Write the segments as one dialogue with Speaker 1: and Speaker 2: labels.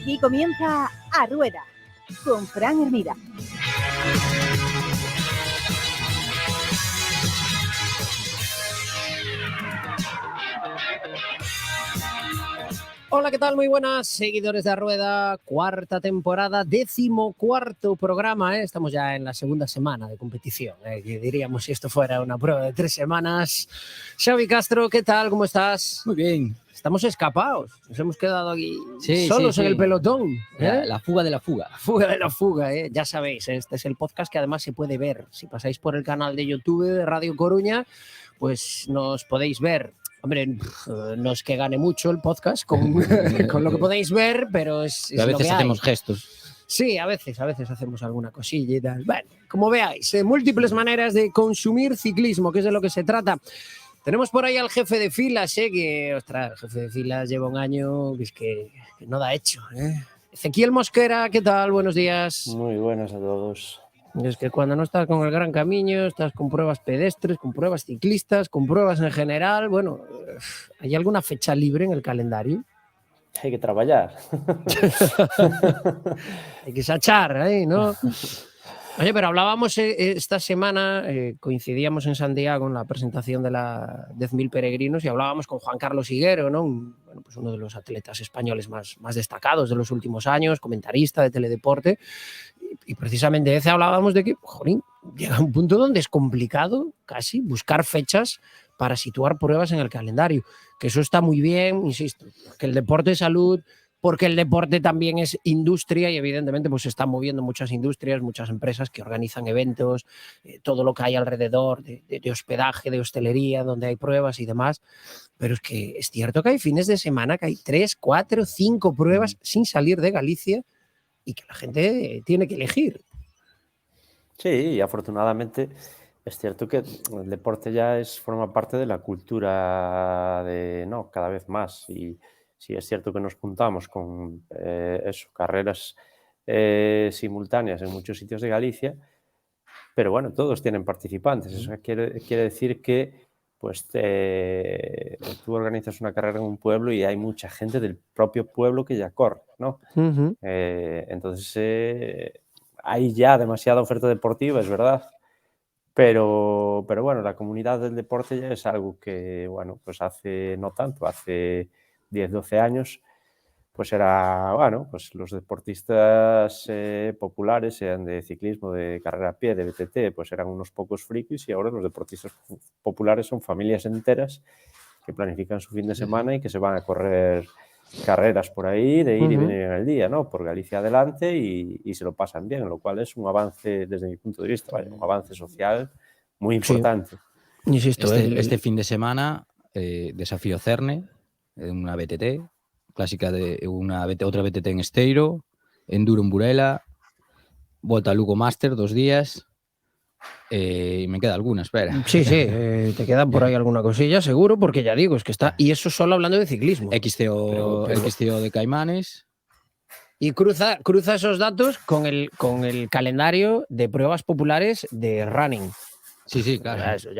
Speaker 1: Aquí comienza A Rueda, con Fran Hermida.
Speaker 2: Hola, ¿qué tal? Muy buenas, seguidores de A Rueda, cuarta temporada, 14º programa, ¿eh? Estamos ya en la segunda semana de competición, que diríamos si esto fuera una prueba de 3 semanas. Xavi Castro, ¿qué tal? ¿Cómo estás?
Speaker 3: Muy bien.
Speaker 2: Estamos escapados, nos hemos quedado aquí
Speaker 3: Sí,
Speaker 2: solos
Speaker 3: sí.
Speaker 2: en el pelotón.
Speaker 3: La fuga de la fuga.
Speaker 2: La fuga de la fuga, ¿eh? Ya sabéis, este es el podcast que además se puede ver. Si pasáis por el canal de YouTube de Radio Coruña, pues nos podéis ver. Hombre, no es que gane mucho el podcast con lo que podéis ver, pero es
Speaker 3: a
Speaker 2: lo
Speaker 3: veces
Speaker 2: que
Speaker 3: hacemos
Speaker 2: hay.
Speaker 3: gestos.
Speaker 2: Sí, a veces hacemos alguna cosilla y tal. Bueno, como veáis, múltiples maneras de consumir ciclismo, que es de lo que se trata. Tenemos por ahí al jefe de filas, que, ostras, el jefe de filas lleva un año que no da hecho, ¿eh? Ezequiel Mosquera, ¿qué tal? Buenos días.
Speaker 4: Muy buenas a todos.
Speaker 2: Es que cuando no estás con el Gran Camino, estás con pruebas pedestres, con pruebas ciclistas, con pruebas en general. Bueno, ¿hay alguna fecha libre en el calendario?
Speaker 4: Hay que trabajar.
Speaker 2: Hay que sachar ahí, ¿no? Oye, pero hablábamos esta semana, coincidíamos en Santiago en la presentación de la 10.000 peregrinos y hablábamos con Juan Carlos Higuero, ¿no? Pues uno de los atletas españoles más destacados de los últimos años, comentarista de teledeporte. Y precisamente de ese hablábamos de que, jolín, llega un punto donde es complicado casi buscar fechas para situar pruebas en el calendario. Que eso está muy bien, insisto, que el deporte es salud, porque el deporte también es industria y evidentemente pues se están moviendo muchas industrias, muchas empresas que organizan eventos, todo lo que hay alrededor de hospedaje, de hostelería, donde hay pruebas y demás. Pero es que es cierto que hay fines de semana que hay 3, 4, 5 pruebas sin salir de Galicia y que la gente tiene que elegir.
Speaker 4: Sí, y afortunadamente es cierto que el deporte ya forma parte de la cultura cada vez más. Y sí es cierto que nos juntamos con carreras simultáneas en muchos sitios de Galicia, pero bueno, todos tienen participantes. Eso quiere decir que pues tú organizas una carrera en un pueblo y hay mucha gente del propio pueblo que ya corre, ¿no?
Speaker 2: Uh-huh.
Speaker 4: Entonces hay ya demasiada oferta deportiva, es verdad, pero bueno, la comunidad del deporte ya es algo que, bueno, pues hace 10, 12 años, pues pues los deportistas populares, sean de ciclismo, de carrera a pie, de BTT, pues eran unos pocos frikis, y ahora los deportistas populares son familias enteras que planifican su fin de semana y que se van a correr carreras por ahí de ir y venir en el día, ¿no? Por Galicia adelante, y se lo pasan bien, lo cual es un avance desde mi punto de vista, un avance social muy importante.
Speaker 2: Sí. Insisto,
Speaker 3: este fin de semana, desafío Cerne, una BTT, clásica de otra BTT en Esteiro, enduro en Burela, Volta a Lugo Master 2 días. Y me queda alguna, espera.
Speaker 2: Sí, te queda por ahí alguna cosilla, seguro, porque ya digo, es que está. Y eso solo hablando de ciclismo.
Speaker 3: XCO de Caimanes.
Speaker 2: Y cruza esos datos con el calendario de pruebas populares de running.
Speaker 3: Sí, claro.
Speaker 2: Eso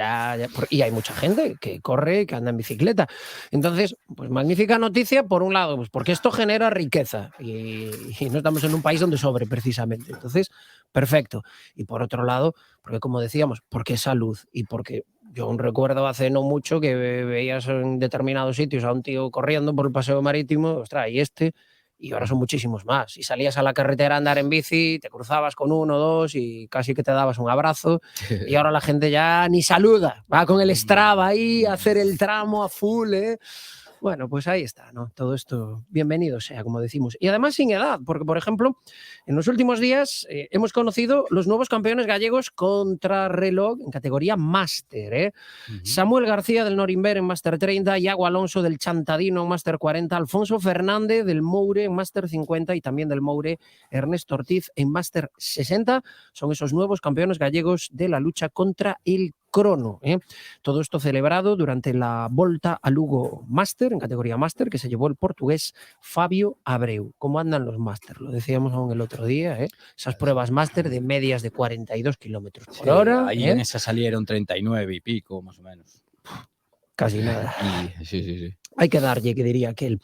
Speaker 2: y hay mucha gente que corre, que anda en bicicleta. Entonces, pues magnífica noticia, por un lado, pues porque esto genera riqueza y no estamos en un país donde sobre, precisamente. Entonces, perfecto. Y por otro lado, porque como decíamos, porque es salud y porque yo aún recuerdo hace no mucho que veías en determinados sitios a un tío corriendo por el paseo marítimo, ostras, y ahora son muchísimos más. Y salías a la carretera a andar en bici, te cruzabas con 1 o 2 y casi que te dabas un abrazo. Y ahora la gente ya ni saluda, va con el Strava ahí a hacer el tramo a full, ¿eh? Bueno, pues ahí está, ¿no? Todo esto, bienvenido sea, como decimos. Y además sin edad, porque, por ejemplo, en los últimos días hemos conocido los nuevos campeones gallegos contrarreloj en categoría Máster, ¿eh? Uh-huh. Samuel García del Norimber en Máster 30, Iago Alonso del Chantadino en Máster 40, Alfonso Fernández del Moure en Máster 50 y también del Moure Ernesto Ortiz en Máster 60. Son esos nuevos campeones gallegos de la lucha contra el crono, ¿eh? Todo esto celebrado durante la Volta a Lugo Máster, en categoría Máster, que se llevó el portugués Fabio Abreu. ¿Cómo andan los Máster? Lo decíamos aún el otro día, ¿eh? Esas pruebas Máster de medias de 42 kilómetros por hora.
Speaker 3: Ahí en esa salieron 39 y pico, más o menos.
Speaker 2: casi nada.
Speaker 3: Sí.
Speaker 2: Hay que darle, que diría aquel.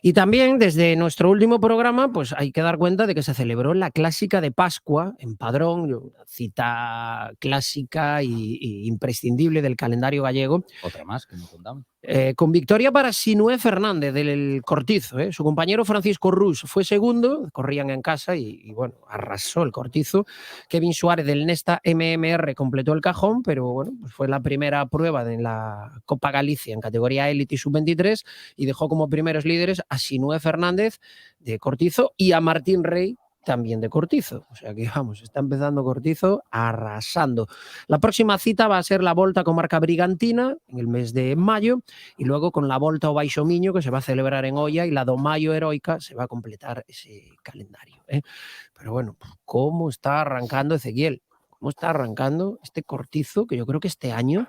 Speaker 2: Y también desde nuestro último programa, pues hay que dar cuenta de que se celebró la Clásica de Pascua en Padrón, una cita clásica y imprescindible del calendario gallego.
Speaker 3: Otra más que no contamos.
Speaker 2: Con victoria para Sinué Fernández del Cortizo. Su compañero Francisco Rus fue segundo, corrían en casa y bueno, arrasó el Cortizo. Kevin Suárez del Nesta MMR completó el cajón, pero bueno, pues fue la primera prueba en la Copa Galicia en categoría élite y sub-23 y dejó como primeros líderes a Sinué Fernández de Cortizo y a Martín Rey también de Cortizo. O sea que vamos, está empezando Cortizo arrasando. La próxima cita va a ser la Volta Comarca Brigantina en el mes de mayo y luego con la Volta ao Baixo Miño que se va a celebrar en Oia y la do Mayo Heroica se va a completar ese calendario. Pero bueno, ¿cómo está arrancando Ezequiel? ¿Cómo está arrancando este Cortizo que yo creo que este año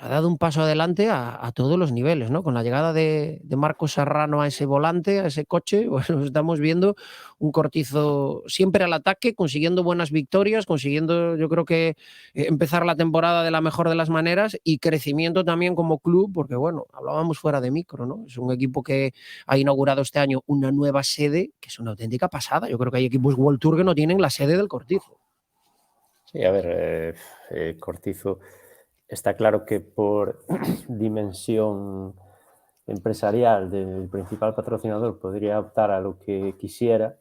Speaker 2: ha dado un paso adelante a todos los niveles, ¿no? Con la llegada de Marcos Serrano a ese volante, a ese coche, bueno, estamos viendo un Cortizo siempre al ataque, consiguiendo buenas victorias, consiguiendo, yo creo que empezar la temporada de la mejor de las maneras y crecimiento también como club, porque bueno, hablábamos fuera de micro, ¿no? Es un equipo que ha inaugurado este año una nueva sede, que es una auténtica pasada. Yo creo que hay equipos World Tour que no tienen la sede del Cortizo.
Speaker 4: Sí, a ver, Cortizo... Está claro que por dimensión empresarial del principal patrocinador podría optar a lo que quisiera.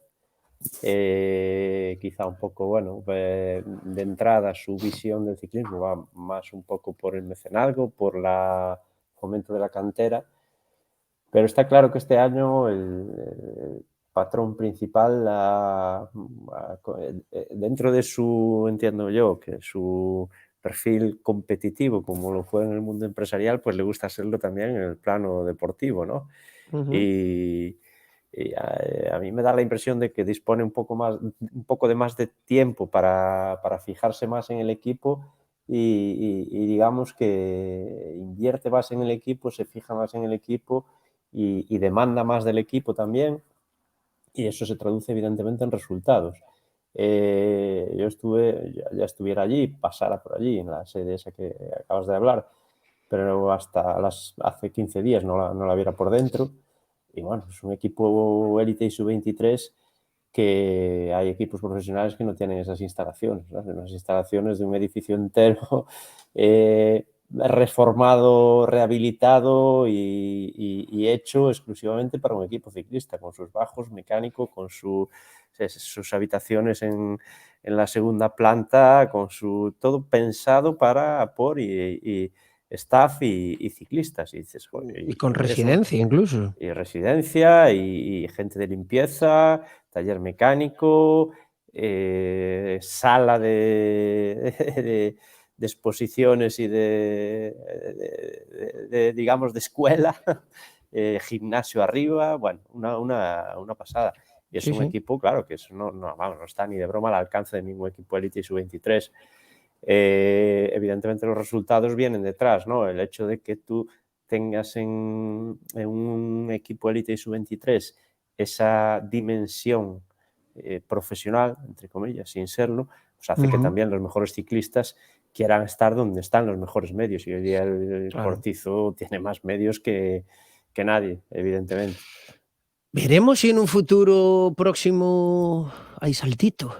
Speaker 4: Quizá un poco, bueno, de entrada su visión del ciclismo va más un poco por el mecenazgo, por el fomento de la cantera. Pero está claro que este año el patrón principal, dentro de su, entiendo yo, que su perfil competitivo como lo fue en el mundo empresarial, pues le gusta hacerlo también en el plano deportivo, ¿no?
Speaker 2: Uh-huh.
Speaker 4: Y a mí me da la impresión de que dispone un poco de más de tiempo para fijarse más en el equipo y digamos que invierte más en el equipo, se fija más en el equipo y demanda más del equipo también, y eso se traduce evidentemente en resultados. Yo ya estuviera allí, pasara por allí, en la sede esa que acabas de hablar, pero hasta hace 15 días no la viera por dentro. Y bueno, es un equipo élite y sub-23 que hay equipos profesionales que no tienen esas instalaciones, ¿no? Unas instalaciones de un edificio entero reformado, rehabilitado y hecho exclusivamente para un equipo ciclista, con sus bajos, mecánico, con sus habitaciones en la segunda planta, con todo pensado por staff y ciclistas. Y dices,
Speaker 2: y con residencia incluso.
Speaker 4: Y residencia y gente de limpieza, taller mecánico, sala de exposiciones y digamos, de escuela, gimnasio arriba, bueno, una pasada. Y es un equipo, claro, que no está ni de broma al alcance de ningún equipo élite y sub-23. Evidentemente los resultados vienen detrás, ¿no? El hecho de que tú tengas en un equipo élite y sub-23 esa dimensión profesional, entre comillas, sin serlo, pues hace que también los mejores ciclistas quieran estar donde están los mejores medios. Y hoy día el Cortizo tiene más medios que nadie, evidentemente.
Speaker 2: Veremos si en un futuro próximo hay saltito.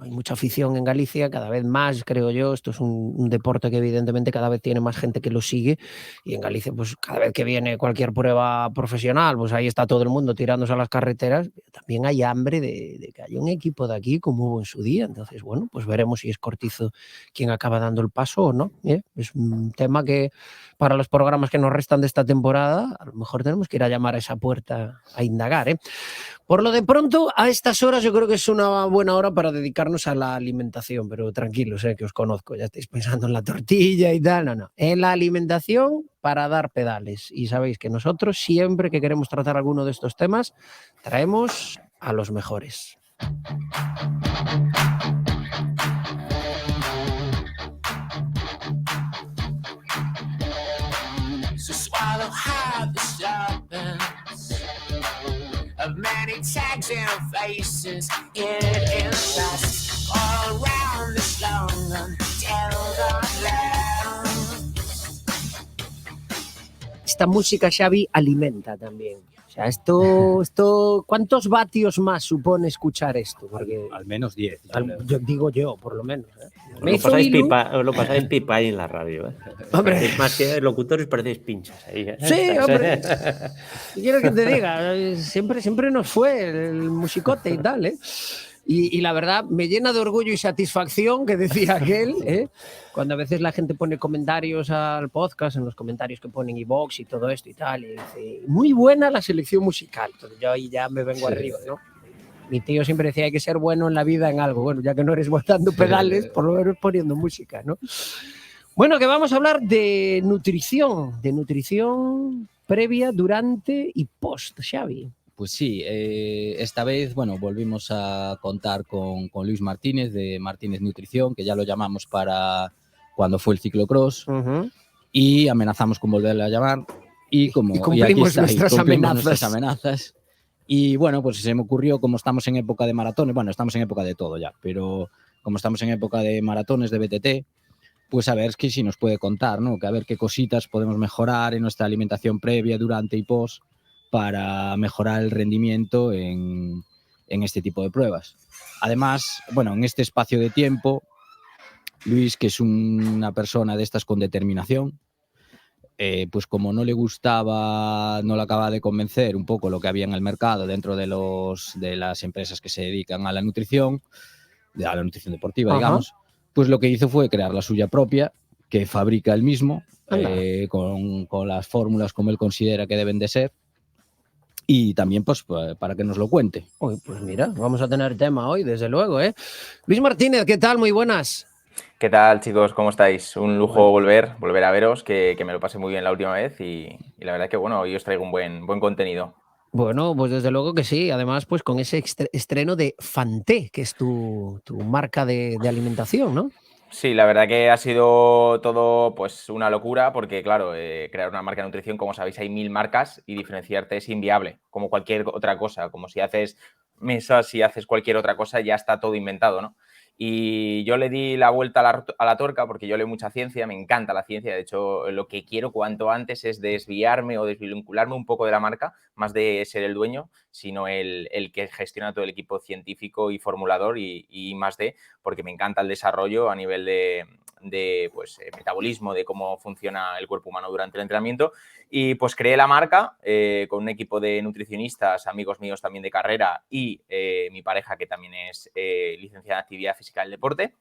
Speaker 2: Hay mucha afición en Galicia, cada vez más, creo yo. Esto es un deporte que evidentemente cada vez tiene más gente que lo sigue, y en Galicia pues cada vez que viene cualquier prueba profesional, pues ahí está todo el mundo tirándose a las carreteras. También hay hambre de que haya un equipo de aquí como hubo en su día. Entonces, bueno, pues veremos si es Cortizo quien acaba dando el paso o no. Es un tema que para los programas que nos restan de esta temporada a lo mejor tenemos que ir a llamar a esa puerta a indagar. Por lo de pronto, a estas horas yo creo que es una buena hora para dedicarnos a la alimentación, pero tranquilos, que os conozco, ya estáis pensando en la tortilla y tal, no. En la alimentación para dar pedales. Y sabéis que nosotros siempre que queremos tratar alguno de estos temas, traemos a los mejores. Of many tags and faces, it is us all around this long until the land. esta música, Xavi, alimenta también. O sea, esto, ¿cuántos vatios más supone escuchar esto? Porque
Speaker 3: Al menos 10.
Speaker 2: digo yo, por lo menos. Me
Speaker 4: Lo
Speaker 2: hizo
Speaker 4: pasáis,
Speaker 2: Ilu.
Speaker 4: os lo pasáis pipa ahí en la radio.
Speaker 2: Hombre.
Speaker 4: Parecéis más que locutores, parecéis pinchas ahí.
Speaker 2: Sí, hombre. ¿Qué quiero que te diga? Siempre nos fue el musicote y tal, ¿eh? Y la verdad me llena de orgullo y satisfacción que decía aquel, ¿eh? Cuando a veces la gente pone comentarios al podcast, en los comentarios que ponen iVoox y todo esto y tal, y dice, muy buena la selección musical. Entonces yo ahí ya me vengo arriba, ¿no? Mi tío siempre decía, hay que ser bueno en la vida en algo. Bueno, ya que no eres botando pedales, por lo menos poniendo música, ¿no? Bueno, que vamos a hablar de nutrición previa, durante y post, Xavi.
Speaker 3: Pues sí, esta vez, bueno, volvimos a contar con Luis Martínez de Martínez Nutrición, que ya lo llamamos para cuando fue el ciclocross, y amenazamos con volverle a llamar. Y
Speaker 2: cumplimos nuestras
Speaker 3: amenazas. Y bueno, pues se me ocurrió, como estamos en época de maratones, bueno, estamos en época de todo ya, pero como estamos en época de maratones de BTT, pues a ver si nos puede contar, ¿no? Que a ver qué cositas podemos mejorar en nuestra alimentación previa, durante y post para mejorar el rendimiento en este tipo de pruebas. Además, bueno, en este espacio de tiempo, Luis, que es una persona de estas con determinación, pues como no le gustaba, no le acaba de convencer un poco lo que había en el mercado dentro de las empresas que se dedican a la nutrición deportiva, digamos, pues lo que hizo fue crear la suya propia, que fabrica él mismo, con las fórmulas como él considera que deben de ser, y también pues para que nos lo cuente.
Speaker 2: Uy, pues mira, vamos a tener tema hoy, desde luego, ¿eh? Luis Martínez, ¿qué tal? Muy buenas.
Speaker 5: ¿Qué tal, chicos? ¿Cómo estáis? Un lujo volver a veros, que me lo pasé muy bien la última vez y la verdad que, bueno, hoy os traigo un buen contenido.
Speaker 2: Bueno, pues desde luego que sí. Además, pues con ese estreno de Fanté, que es tu marca de alimentación, ¿no?
Speaker 5: Sí, la verdad que ha sido todo pues una locura porque, claro, crear una marca de nutrición, como sabéis, hay 1000 marcas y diferenciarte es inviable, como cualquier otra cosa. Como si haces mesas, si haces cualquier otra cosa, ya está todo inventado, ¿no? Y yo le di la vuelta a la tuerca porque yo leo mucha ciencia, me encanta la ciencia. De hecho, lo que quiero cuanto antes es desviarme o desvincularme un poco de la marca, más de ser el dueño, sino el que gestiona todo el equipo científico y formulador y más porque me encanta el desarrollo a nivel de metabolismo, de cómo funciona el cuerpo humano durante el entrenamiento. Y pues creé la marca con un equipo de nutricionistas, amigos míos también de carrera y mi pareja, que también es licenciada en actividad física del deporte.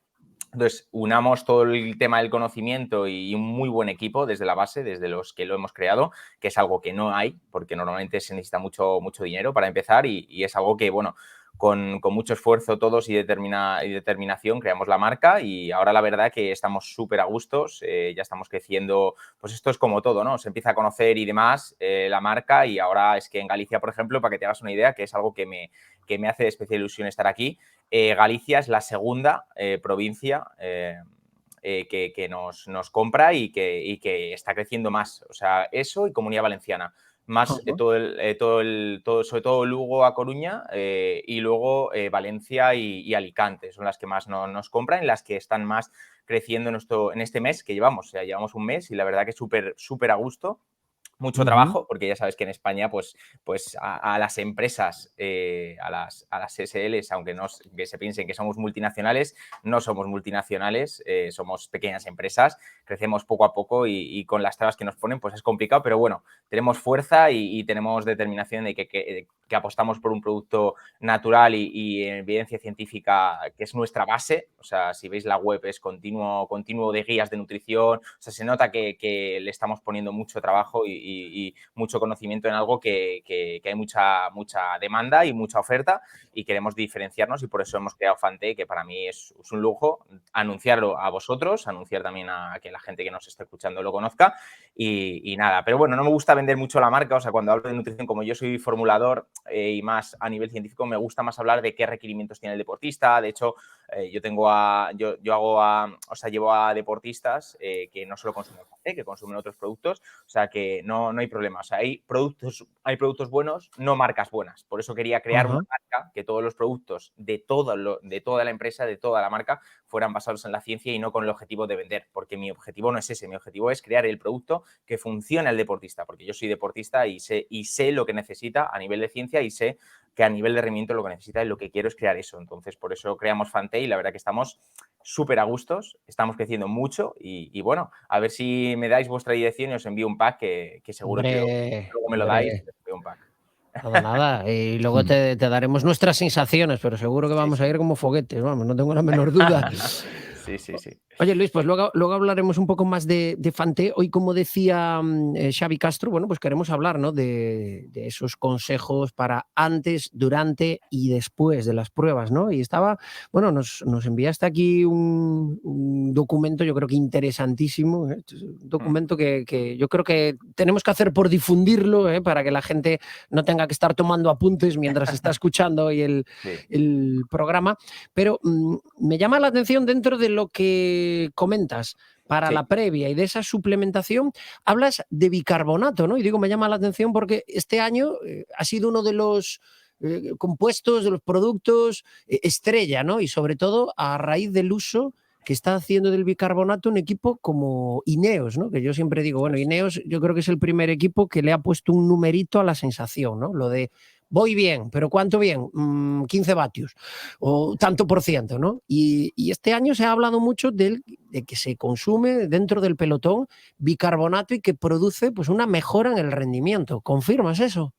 Speaker 5: Entonces, unamos todo el tema del conocimiento y un muy buen equipo desde la base, desde los que lo hemos creado, que es algo que no hay, porque normalmente se necesita mucho dinero para empezar y es algo que, bueno, con mucho esfuerzo todos y determinación creamos la marca y ahora la verdad que estamos súper a gustos, ya estamos creciendo, pues esto es como todo, ¿no? Se empieza a conocer y demás la marca y ahora es que en Galicia, por ejemplo, para que te hagas una idea, que es algo que me hace de especial ilusión estar aquí, Galicia es la segunda provincia que nos compra y que está creciendo más. O sea, eso y Comunidad Valenciana. Más sobre todo Lugo a Coruña y luego Valencia y Alicante. Son las que más nos compran y las que están más creciendo en este mes que llevamos. O sea, llevamos un mes y la verdad que súper a gusto. Mucho trabajo, porque ya sabes que en España, pues a las empresas, a las SLs, aunque que se piensen que somos multinacionales, no somos multinacionales, somos pequeñas empresas, crecemos poco a poco y con las trabas que nos ponen, pues es complicado, pero bueno, tenemos fuerza y tenemos determinación de que apostamos por un producto natural y evidencia científica, que es nuestra base. O sea, si veis la web es continuo de guías de nutrición, o sea, se nota que le estamos poniendo mucho trabajo y mucho conocimiento en algo que hay mucha demanda y mucha oferta y queremos diferenciarnos y por eso hemos creado Fanté, que para mí es un lujo anunciarlo a vosotros, anunciar también a que la gente que nos esté escuchando lo conozca y nada. Pero bueno, no me gusta vender mucho la marca, o sea, cuando hablo de nutrición, como yo soy formulador y más a nivel científico, me gusta más hablar de qué requerimientos tiene el deportista. De hecho, llevo a deportistas que no solo consumen café, que consumen otros productos, o sea que no hay problema. O sea, hay productos buenos, no marcas buenas. Por eso quería crear una marca que todos los productos de toda la empresa, de toda la marca, fueran basados en la ciencia y no con el objetivo de vender, porque mi objetivo no es ese, mi objetivo es crear el producto que funcione al deportista, porque yo soy deportista y sé lo que necesita a nivel de ciencia y sé que a nivel de rendimiento lo que necesita y lo que quiero es crear eso. Entonces, por eso creamos Fante y la verdad que estamos súper a gustos, estamos creciendo mucho y bueno, a ver si me dais vuestra dirección y os envío un pack que seguro que luego me lo dais y os envío un pack.
Speaker 2: Nada. Y luego te daremos nuestras sensaciones, pero seguro que vamos a ir como foguetes, vamos, no tengo la menor duda.
Speaker 5: Sí.
Speaker 2: Oye, Luis, pues luego hablaremos un poco más de Fante. Hoy, como decía Xavi Castro, bueno, pues queremos hablar, ¿no?, de esos consejos para antes, durante y después de las pruebas, ¿no? Y nos enviaste aquí un documento, yo creo que interesantísimo, ¿eh? Un documento que yo creo que tenemos que hacer por difundirlo, para que la gente no tenga que estar tomando apuntes mientras está escuchando hoy el programa. Pero me llama la atención dentro de lo que comentas para la previa y de esa suplementación, hablas de bicarbonato, ¿no? Y digo, me llama la atención porque este año ha sido uno de los compuestos, de los productos estrella, ¿no? Y sobre todo a raíz del uso que está haciendo del bicarbonato un equipo como Ineos, ¿no? Que yo siempre digo, bueno, Ineos yo creo que es el primer equipo que le ha puesto un numerito a la sensación, ¿no? Lo de voy bien, pero ¿cuánto bien? 15 vatios o tanto por ciento, ¿no? Y este año se ha hablado mucho de que se consume dentro del pelotón bicarbonato y que produce pues una mejora en el rendimiento. ¿Confirmas eso?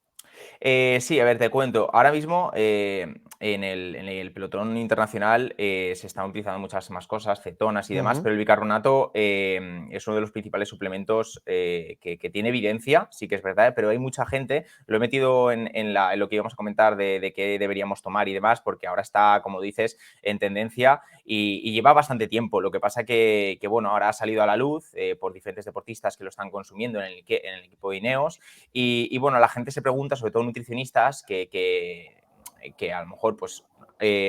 Speaker 5: Sí, a ver, te cuento. Ahora mismo en el pelotón internacional se están utilizando muchas más cosas, cetonas y demás, pero el bicarbonato es uno de los principales suplementos que tiene evidencia, sí que es verdad, pero hay mucha gente, lo he metido en lo que íbamos a comentar de qué deberíamos tomar y demás, porque ahora está, como dices, en tendencia y lleva bastante tiempo. Lo que pasa que bueno, ahora ha salido a la luz por diferentes deportistas que lo están consumiendo en el equipo de Ineos y bueno, la gente se pregunta, sobre todo nutricionistas, que a lo mejor pues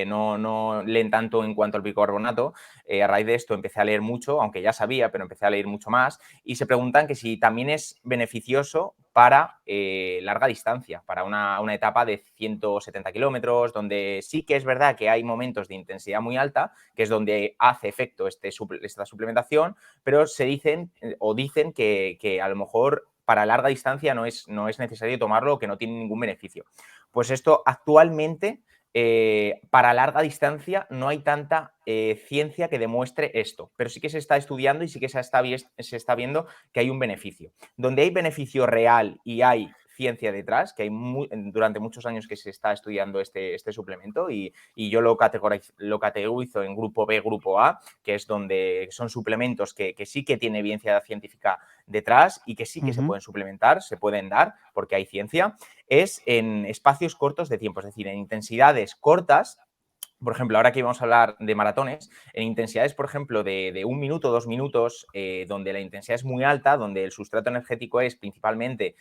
Speaker 5: no leen tanto en cuanto al bicarbonato. A raíz de esto empecé a leer mucho, aunque ya sabía, pero empecé a leer mucho más y se preguntan que si también es beneficioso para larga distancia, para una etapa de 170 kilómetros, donde sí que es verdad que hay momentos de intensidad muy alta, que es donde hace efecto esta suplementación, pero dicen que a lo mejor para larga distancia no es necesario tomarlo o que no tiene ningún beneficio. Pues esto actualmente, para larga distancia, no hay tanta ciencia que demuestre esto, pero sí que se está estudiando y sí que se está viendo que hay un beneficio. Donde hay beneficio real y hay ciencia detrás, que hay durante muchos años que se está estudiando este suplemento y yo lo categorizo en grupo B, grupo A, que es donde son suplementos que sí que tiene evidencia científica detrás y que sí que se pueden suplementar, se pueden dar porque hay ciencia, es en espacios cortos de tiempo, es decir, en intensidades cortas. Por ejemplo, ahora que íbamos a hablar de maratones, en intensidades, por ejemplo, de 1 minuto, 2 minutos, donde la intensidad es muy alta, donde el sustrato energético es principalmente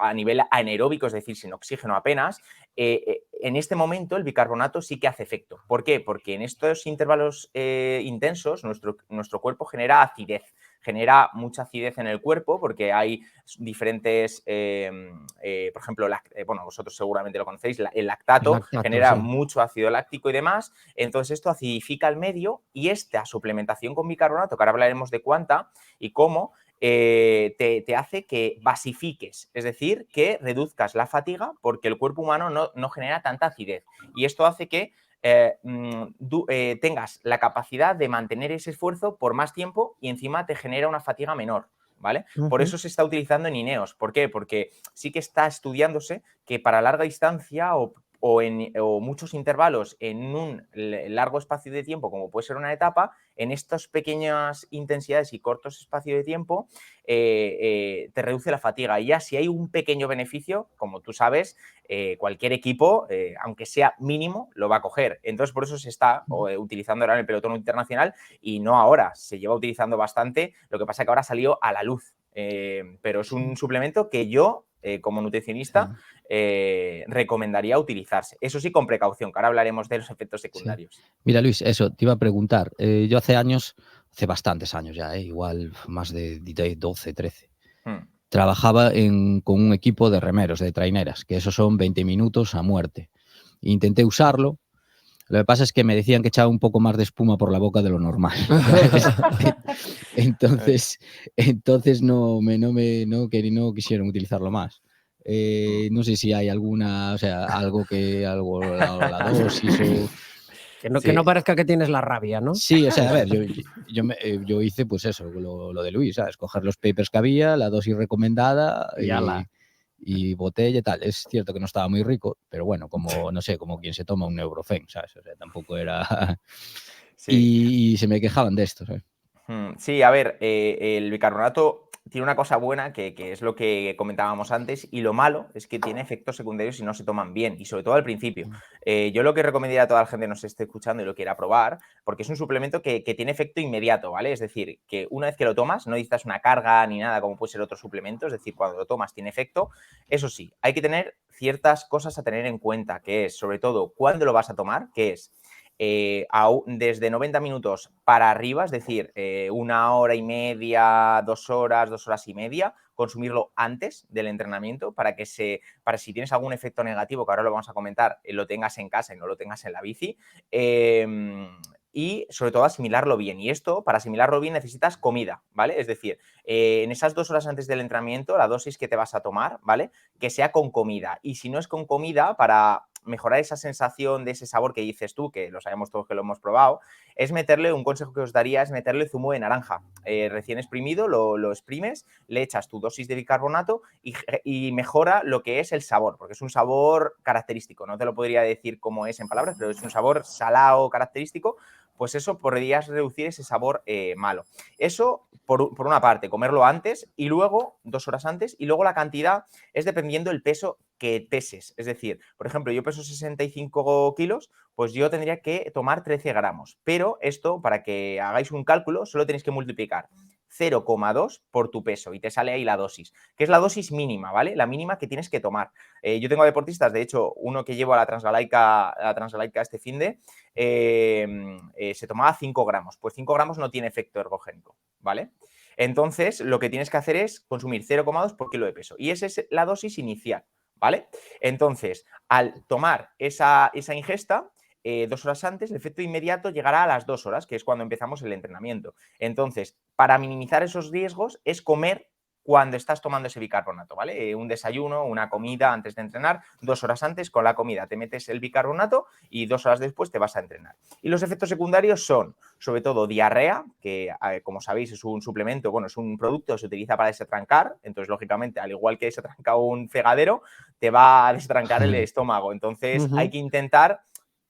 Speaker 5: a nivel anaeróbico, es decir, sin oxígeno apenas, en este momento el bicarbonato sí que hace efecto. ¿Por qué? Porque en estos intervalos intensos nuestro cuerpo genera acidez. Genera mucha acidez en el cuerpo porque hay diferentes, por ejemplo, bueno, vosotros seguramente lo conocéis, el lactato genera mucho ácido láctico y demás, entonces esto acidifica el medio y esta suplementación con bicarbonato, que ahora hablaremos de cuánta y cómo, te hace que basifiques, es decir, que reduzcas la fatiga porque el cuerpo humano no genera tanta acidez y esto hace que tengas la capacidad de mantener ese esfuerzo por más tiempo y encima te genera una fatiga menor, ¿vale? Por eso se está utilizando en Ineos. ¿Por qué? Porque sí que está estudiándose que para larga distancia o muchos intervalos en un largo espacio de tiempo, como puede ser una etapa, en estas pequeñas intensidades y cortos espacios de tiempo, te reduce la fatiga. Y ya si hay un pequeño beneficio, como tú sabes, cualquier equipo, aunque sea mínimo, lo va a coger. Entonces, por eso se está utilizando ahora en el pelotón internacional y no ahora, se lleva utilizando bastante, lo que pasa es que ahora salió a la luz. Pero es un suplemento que yo, como nutricionista, recomendaría utilizarse. Eso sí, con precaución, que ahora hablaremos de los efectos secundarios.
Speaker 3: Sí. Mira, Luis, eso, te iba a preguntar. Yo hace bastantes años ya, igual más de 12, 13, trabajaba con un equipo de remeros, de traineras, que esos son 20 minutos a muerte. Intenté usarlo. Lo que pasa es que me decían que echaba un poco más de espuma por la boca de lo normal. entonces no quisieron utilizarlo más. No sé si hay alguna, o sea, algo, la dosis o...
Speaker 2: Que no parezca que tienes la rabia, ¿no?
Speaker 3: Sí, o sea, a ver, yo hice pues eso, lo de Luis, ¿sabes? Coger los papers que había, la dosis recomendada y botella y tal. Es cierto que no estaba muy rico, pero bueno, como, no sé, como quien se toma un Neurofen, ¿sabes? O sea, tampoco era...
Speaker 5: Sí.
Speaker 3: Y se me quejaban de esto, ¿sabes?
Speaker 5: Sí, a ver, el bicarbonato tiene una cosa buena que es lo que comentábamos antes, y lo malo es que tiene efectos secundarios si no se toman bien, y sobre todo al principio. Yo lo que recomendaría a toda la gente que nos esté escuchando y lo quiera probar, porque es un suplemento que tiene efecto inmediato, ¿vale? Es decir, que una vez que lo tomas no necesitas una carga ni nada como puede ser otro suplemento, es decir, cuando lo tomas tiene efecto. Eso sí, hay que tener ciertas cosas a tener en cuenta, que es sobre todo cuándo lo vas a tomar, que es desde 90 minutos para arriba, es decir, 1 hora y media, 2 horas y media, consumirlo antes del entrenamiento para si tienes algún efecto negativo, que ahora lo vamos a comentar, lo tengas en casa y no lo tengas en la bici. Y sobre todo asimilarlo bien. Y esto, para asimilarlo bien, necesitas comida, ¿vale? Es decir, en esas 2 horas antes del entrenamiento, la dosis que te vas a tomar, ¿vale? Que sea con comida. Y si no es con comida, para mejorar esa sensación de ese sabor que dices tú, que lo sabemos todos que lo hemos probado, un consejo que os daría es meterle zumo de naranja. Recién exprimido, lo exprimes, le echas tu dosis de bicarbonato y mejora lo que es el sabor, porque es un sabor característico. No te lo podría decir cómo es en palabras, pero es un sabor salado característico. Pues eso podrías reducir ese sabor malo. Eso por una parte, comerlo antes y luego, 2 horas antes, y luego la cantidad es dependiendo del peso que peses. Es decir, por ejemplo, yo peso 65 kilos, pues yo tendría que tomar 13 gramos. Pero esto, para que hagáis un cálculo, solo tenéis que multiplicar 0,2 por tu peso y te sale ahí la dosis, que es la dosis mínima, ¿vale? La mínima que tienes que tomar. Yo tengo deportistas, de hecho, uno que llevo a la Transgalaica este finde, se tomaba 5 gramos. Pues 5 gramos no tiene efecto ergogénico, ¿vale? Entonces, lo que tienes que hacer es consumir 0,2 por kilo de peso. Y esa es la dosis inicial, ¿vale? Entonces, al tomar esa ingesta, 2 horas antes, el efecto inmediato llegará a las 2 horas, que es cuando empezamos el entrenamiento. Entonces, para minimizar esos riesgos, es comer cuando estás tomando ese bicarbonato, ¿vale? Un desayuno, una comida antes de entrenar, 2 horas antes con la comida te metes el bicarbonato y 2 horas después te vas a entrenar. Y los efectos secundarios son, sobre todo, diarrea, que como sabéis es un suplemento, bueno, es un producto que se utiliza para desatrancar, entonces, lógicamente, al igual que desatranca un fregadero, te va a desatrancar el estómago. Entonces, hay que intentar,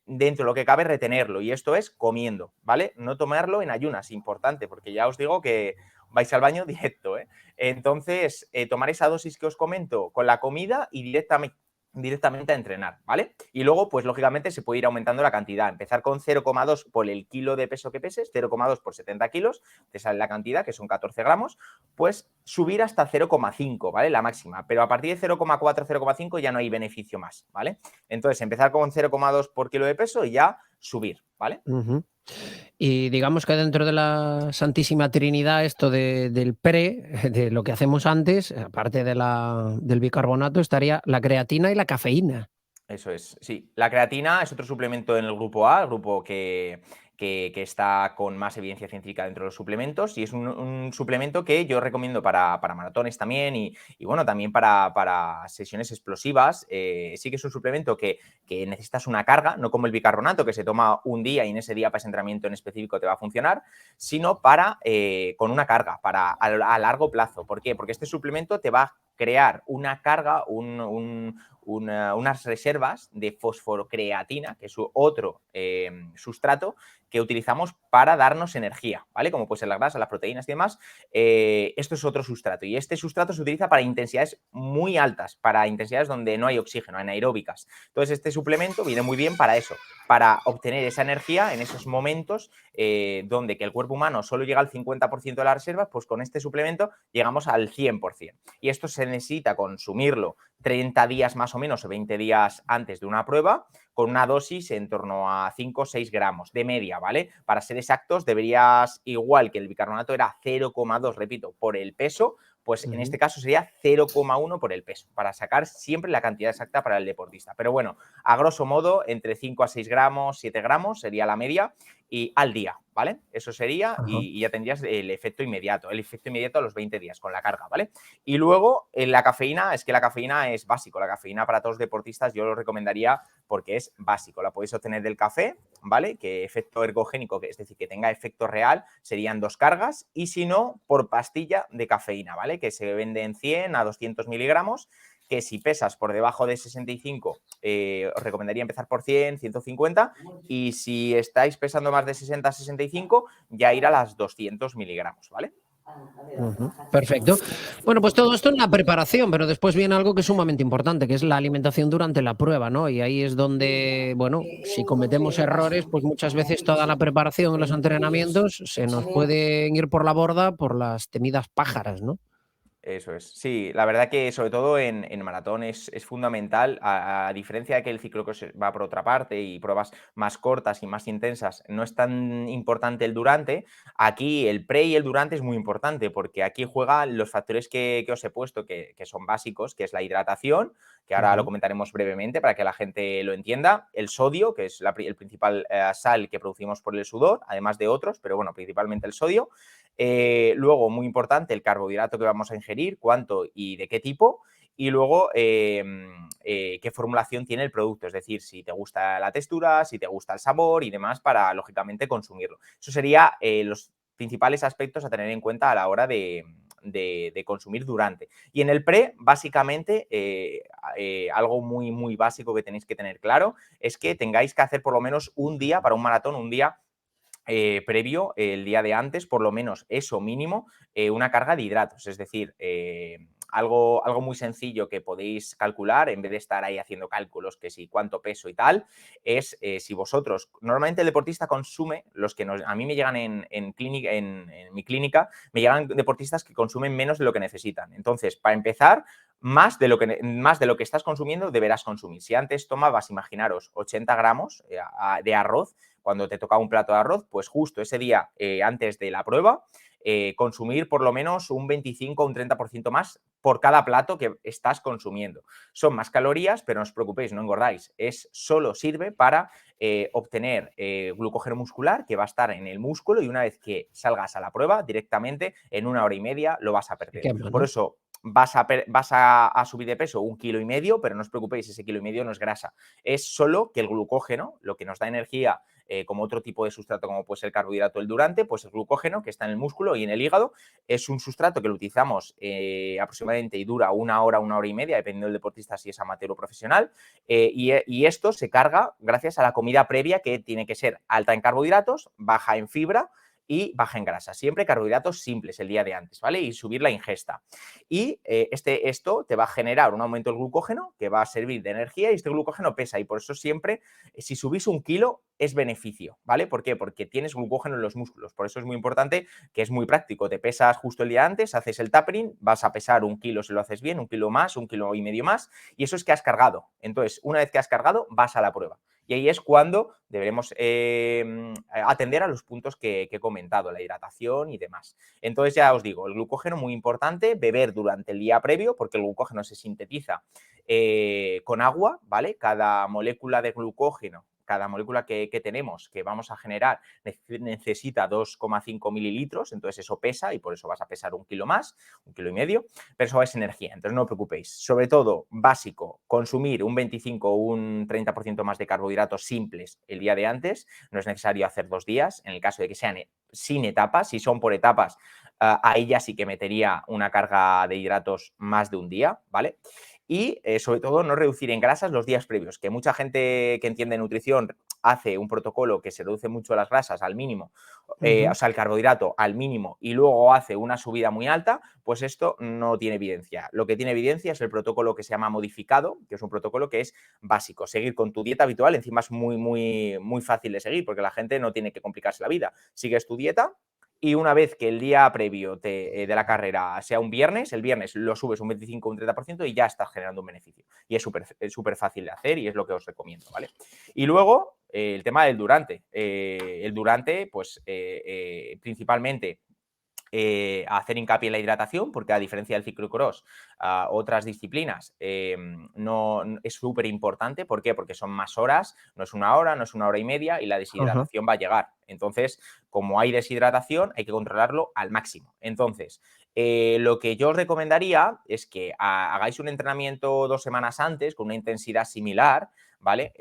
Speaker 5: dentro de lo que cabe, retenerlo, y esto es comiendo, ¿vale? No tomarlo en ayunas, importante, porque ya os digo que vais al baño directo, ¿eh? Entonces, tomar esa dosis que os comento con la comida y directamente a entrenar, ¿vale? Y luego, pues lógicamente se puede ir aumentando la cantidad. Empezar con 0,2 por el kilo de peso que peses, 0,2 por 70 kilos, te sale la cantidad, que son 14 gramos, pues subir hasta 0,5, ¿vale? La máxima. Pero a partir de 0,4, 0,5 ya no hay beneficio más, ¿vale? Entonces, empezar con 0,2 por kilo de peso y ya subir, ¿vale?
Speaker 2: Y digamos que dentro de la Santísima Trinidad, esto del de lo que hacemos antes, aparte del bicarbonato, estaría la creatina y la cafeína.
Speaker 5: Eso es, sí. La creatina es otro suplemento en el grupo A, el grupo que está con más evidencia científica dentro de los suplementos, y es un suplemento que yo recomiendo para maratones también y bueno, también para sesiones explosivas. Sí que es un suplemento que necesitas una carga, no como el bicarbonato, que se toma un día y en ese día para ese entrenamiento en específico te va a funcionar, sino con una carga, a largo plazo. ¿Por qué? Porque este suplemento te va a crear una carga, unas reservas de fosfocreatina, que es otro sustrato que utilizamos para darnos energía, ¿vale? Como puede ser la grasa, las proteínas y demás. Esto es otro sustrato, y este sustrato se utiliza para intensidades muy altas, para intensidades donde no hay oxígeno, anaeróbicas. Entonces, este suplemento viene muy bien para eso, para obtener esa energía en esos momentos donde que el cuerpo humano solo llega al 50% de las reservas, pues con este suplemento llegamos al 100%. Y esto se necesita consumirlo 30 días más o menos o 20 días antes de una prueba, con una dosis en torno a 5 o 6 gramos de media, ¿vale? Para ser exactos, deberías, igual que el bicarbonato era 0,2, repito, por el peso, pues en este caso sería 0,1 por el peso, para sacar siempre la cantidad exacta para el deportista. Pero bueno, a grosso modo, entre 5 a 6 gramos, 7 gramos sería la media y al día, ¿vale? Eso sería y ya tendrías el efecto inmediato a los 20 días con la carga, ¿vale? Y luego la cafeína, es que la cafeína es básico, la cafeína para todos los deportistas yo lo recomendaría porque es básico, la podéis obtener del café, ¿vale? Que efecto ergogénico, es decir, que tenga efecto real, serían 2 cargas y si no, por pastilla de cafeína, ¿vale? Que se vende en 100 a 200 miligramos, que si pesas por debajo de 65, os recomendaría empezar por 100, 150 y si estáis pesando más de 60 a 65, ya ir a las 200 miligramos, ¿vale?
Speaker 2: Perfecto. Bueno, pues todo esto en la preparación, pero después viene algo que es sumamente importante, que es la alimentación durante la prueba, ¿no? Y ahí es donde, bueno, si cometemos errores, pues muchas veces toda la preparación, los entrenamientos, se nos pueden ir por la borda por las temidas pájaras, ¿no?
Speaker 5: Eso es. Sí, la verdad que sobre todo en maratón es fundamental, a diferencia de que el ciclocross va por otra parte y pruebas más cortas y más intensas, no es tan importante el durante. Aquí el pre y el durante es muy importante porque aquí juegan los factores que os he puesto que son básicos, que es la hidratación, que ahora lo comentaremos brevemente para que la gente lo entienda, el sodio, que es el principal sal que producimos por el sudor, además de otros, pero bueno, principalmente el sodio. Luego, muy importante, el carbohidrato que vamos a ingerir, cuánto y de qué tipo. Y luego, qué formulación tiene el producto, es decir, si te gusta la textura, si te gusta el sabor y demás para, lógicamente, consumirlo. Eso sería los principales aspectos a tener en cuenta a la hora de consumir durante. Y en el pre, básicamente, algo muy, muy básico que tenéis que tener claro es que tengáis que hacer por lo menos un día, para un maratón, un día previo, el día de antes, por lo menos eso mínimo, una carga de hidratos. Es decir, algo muy sencillo que podéis calcular, en vez de estar ahí haciendo cálculos que si cuánto peso y tal, es si vosotros, normalmente el deportista consume, los que a mí me llegan en mi clínica, me llegan deportistas que consumen menos de lo que necesitan. Entonces, para empezar, más de lo que estás consumiendo deberás consumir. Si antes tomabas, imaginaros, 80 gramos de arroz, cuando te toca un plato de arroz, pues justo ese día antes de la prueba, consumir por lo menos un 25 o un 30% más por cada plato que estás consumiendo. Son más calorías, pero no os preocupéis, no engordáis. Solo sirve para obtener glucógeno muscular que va a estar en el músculo y una vez que salgas a la prueba, directamente en 1 hora y media lo vas a perder.
Speaker 2: Quema, ¿no?
Speaker 5: Por eso vas a subir de peso 1,5 kg, pero no os preocupéis, ese 1,5 kg no es grasa. Es solo que el glucógeno, lo que nos da energía como otro tipo de sustrato como puede ser el carbohidrato el durante, pues el glucógeno que está en el músculo y en el hígado es un sustrato que lo utilizamos aproximadamente y dura 1 hora, 1 hora y media, dependiendo del deportista si es amateur o profesional, y esto se carga gracias a la comida previa que tiene que ser alta en carbohidratos, baja en fibra y baja en grasa. Siempre carbohidratos simples el día de antes, ¿vale? Y subir la ingesta. Y esto te va a generar un aumento del glucógeno que va a servir de energía y este glucógeno pesa y por eso siempre, si subís 1 kilo, es beneficio, ¿vale? ¿Por qué? Porque tienes glucógeno en los músculos. Por eso es muy importante, que es muy práctico. Te pesas justo el día antes, haces el tapering, vas a pesar 1 kilo si lo haces bien, 1 kilo más, 1,5 kilo más y eso es que has cargado. Entonces, una vez que has cargado, vas a la prueba. Y ahí es cuando deberemos atender a los puntos que he comentado, la hidratación y demás. Entonces ya os digo, el glucógeno muy importante, beber durante el día previo porque el glucógeno se sintetiza con agua, ¿vale? Cada molécula de glucógeno, cada molécula que tenemos, que vamos a generar, necesita 2,5 mililitros, entonces eso pesa y por eso vas a pesar 1 kilo más, 1,5 kilo, pero eso es energía, entonces no os preocupéis. Sobre todo, básico, consumir un 25 o un 30% más de carbohidratos simples el día de antes, no es necesario hacer 2 días, en el caso de que sean sin etapas, si son por etapas, ahí ya sí que metería una carga de hidratos más de un día, ¿vale? Y sobre todo no reducir en grasas los días previos, que mucha gente que entiende nutrición hace un protocolo que se reduce mucho las grasas al mínimo, o sea, el carbohidrato al mínimo y luego hace una subida muy alta, pues esto no tiene evidencia. Lo que tiene evidencia es el protocolo que se llama modificado, que es un protocolo que es básico, seguir con tu dieta habitual, encima es muy, muy, muy fácil de seguir porque la gente no tiene que complicarse la vida. Sigues tu dieta. Y una vez que el día previo de la carrera sea un viernes, el viernes lo subes un 25 o un 30% y ya estás generando un beneficio. Y es súper fácil de hacer y es lo que os recomiendo, ¿vale? Y luego, el tema del durante. El durante, pues, principalmente hacer hincapié en la hidratación, porque a diferencia del ciclocross, otras disciplinas no es súper importante. ¿Por qué? Porque son más horas, no es una hora, no es una hora y media y la deshidratación va a llegar. Entonces, como hay deshidratación, hay que controlarlo al máximo. Entonces, lo que yo os recomendaría es que hagáis un entrenamiento 2 semanas antes con una intensidad similar, ¿vale?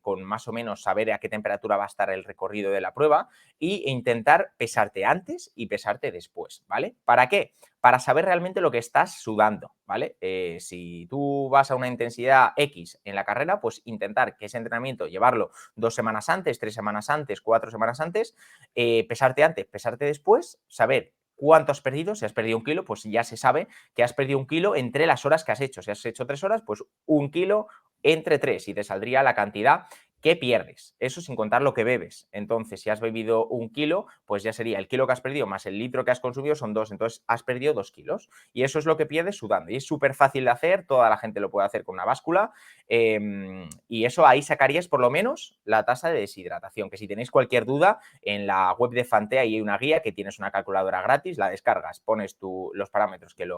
Speaker 5: Con más o menos saber a qué temperatura va a estar el recorrido de la prueba e intentar pesarte antes y pesarte después, ¿vale? ¿Para qué? Para saber realmente lo que estás sudando, ¿vale? Si tú vas a una intensidad X en la carrera, pues intentar que ese entrenamiento llevarlo 2 semanas antes, 3 semanas antes, 4 semanas antes, pesarte antes, pesarte después, saber cuánto has perdido. Si has perdido 1 kilo, pues ya se sabe que has perdido 1 kilo entre las horas que has hecho. Si has hecho 3 horas, pues 1 kilo entre 3 y te saldría la cantidad que pierdes. Eso sin contar lo que bebes. Entonces, si has bebido 1 kilo, pues ya sería el kilo que has perdido más el litro que has consumido son 2. Entonces, has perdido 2 kilos. Y eso es lo que pierdes sudando. Y es súper fácil de hacer. Toda la gente lo puede hacer con una báscula. Y eso ahí sacarías por lo menos la tasa de deshidratación. Que si tenéis cualquier duda, en la web de Fantea hay una guía que tienes una calculadora gratis, la descargas, pones los parámetros que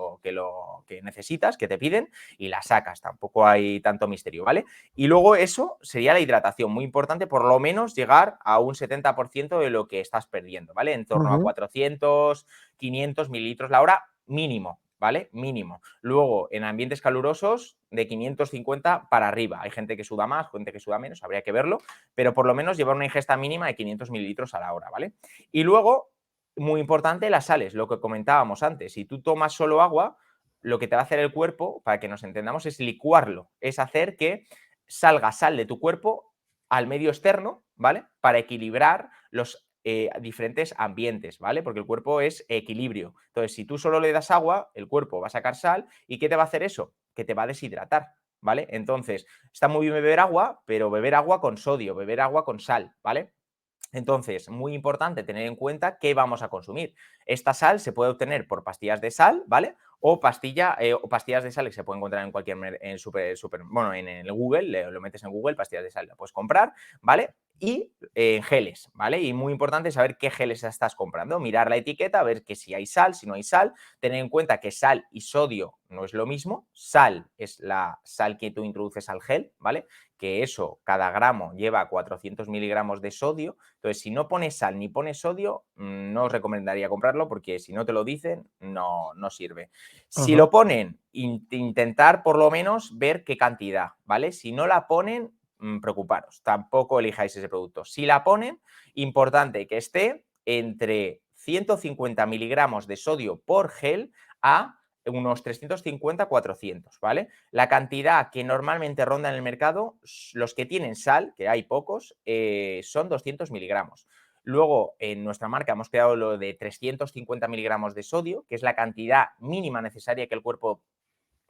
Speaker 5: necesitas, que te piden y la sacas. Tampoco hay tanto misterio, ¿vale? Y luego eso sería la hidratación, muy importante, por lo menos llegar a un 70% de lo que estás perdiendo, ¿vale? En torno a 400, 500 mililitros la hora mínimo, ¿vale? Mínimo. Luego, en ambientes calurosos, de 550 para arriba. Hay gente que suda más, gente que suda menos, habría que verlo, pero por lo menos llevar una ingesta mínima de 500 mililitros a la hora, ¿vale? Y luego, muy importante, las sales, lo que comentábamos antes. Si tú tomas solo agua, lo que te va a hacer el cuerpo, para que nos entendamos, es licuarlo, es hacer que salga sal de tu cuerpo al medio externo, ¿vale? Para equilibrar los diferentes ambientes, ¿vale? Porque el cuerpo es equilibrio. Entonces, si tú solo le das agua, el cuerpo va a sacar sal. ¿Y qué te va a hacer eso? Que te va a deshidratar, ¿vale? Entonces, está muy bien beber agua, pero beber agua con sodio, beber agua con sal, ¿vale? Entonces, muy importante tener en cuenta qué vamos a consumir. Esta sal se puede obtener por pastillas de sal, ¿vale? O pastillas de sal que se pueden encontrar en cualquier, bueno, en el Google, lo metes en Google, pastillas de sal, la puedes comprar, ¿vale? Y geles, ¿vale? Y muy importante saber qué geles estás comprando, mirar la etiqueta, ver que si hay sal, si no hay sal, tener en cuenta que sal y sodio no es lo mismo. Sal es la sal que tú introduces al gel, ¿vale? Que eso, cada gramo lleva 400 miligramos de sodio. Entonces, si no pones sal ni pones sodio, no os recomendaría comprarlo porque si no te lo dicen, no sirve. Si lo ponen, intentar por lo menos ver qué cantidad, ¿vale? Si no la ponen, preocuparos, tampoco elijáis ese producto. Si la ponen, importante que esté entre 150 miligramos de sodio por gel a unos 350-400, ¿vale? La cantidad que normalmente ronda en el mercado, los que tienen sal, que hay pocos, son 200 miligramos. Luego, en nuestra marca hemos creado lo de 350 miligramos de sodio, que es la cantidad mínima necesaria que el cuerpo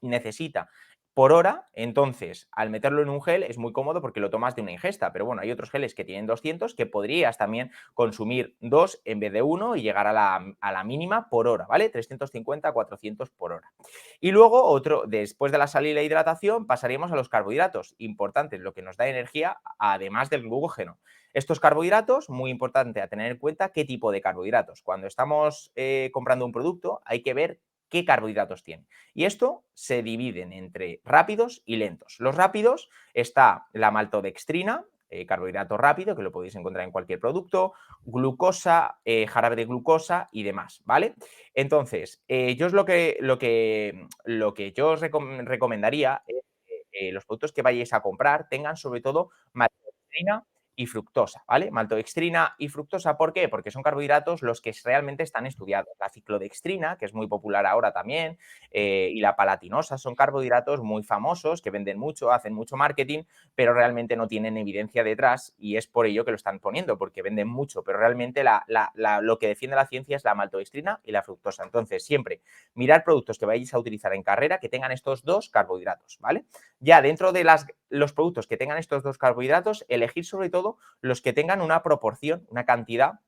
Speaker 5: necesita por hora. Entonces, al meterlo en un gel es muy cómodo porque lo tomas de una ingesta, pero bueno, hay otros geles que tienen 200 que podrías también consumir 2 en vez de 1 y llegar a la mínima por hora, ¿vale? 350, 400 por hora. Y luego, después de la sal y la hidratación, pasaríamos a los carbohidratos, importantes, lo que nos da energía, además del glucógeno. Estos carbohidratos, muy importante a tener en cuenta qué tipo de carbohidratos. Cuando estamos comprando un producto, hay que ver qué carbohidratos tiene. Y esto se dividen entre rápidos y lentos. Los rápidos está la maltodextrina, carbohidrato rápido, que lo podéis encontrar en cualquier producto, glucosa, jarabe de glucosa y demás, ¿vale? Entonces, yo es lo que yo os recomendaría es que los productos que vayáis a comprar tengan sobre todo maltodextrina y fructosa, ¿vale? Maltodextrina y fructosa, ¿por qué? Porque son carbohidratos los que realmente están estudiados. La ciclodextrina, que es muy popular ahora también, y la palatinosa son carbohidratos muy famosos que venden mucho, hacen mucho marketing, pero realmente no tienen evidencia detrás y es por ello que lo están poniendo, porque venden mucho, pero realmente lo que defiende la ciencia es la maltodextrina y la fructosa. Entonces, siempre mirar productos que vayáis a utilizar en carrera que tengan estos dos carbohidratos, ¿vale? Ya dentro de los productos que tengan estos dos carbohidratos, elegir sobre todo los que tengan una proporción, una cantidad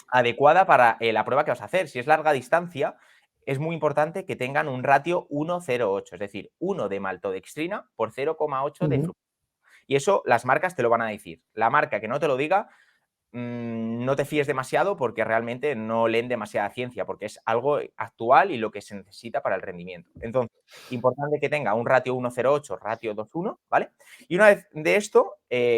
Speaker 5: adecuada para la prueba que vas a hacer. Si es larga distancia, es muy importante que tengan un ratio 1,08, es decir, 1 de maltodextrina por 0,8 de fructosa. Y eso las marcas te lo van a decir. La marca que no te lo diga, no te fíes demasiado porque realmente no leen demasiada ciencia, porque es algo actual y lo que se necesita para el rendimiento. Entonces, importante que tenga un ratio 1,08, ratio 2,1, ¿vale? Y una vez de esto,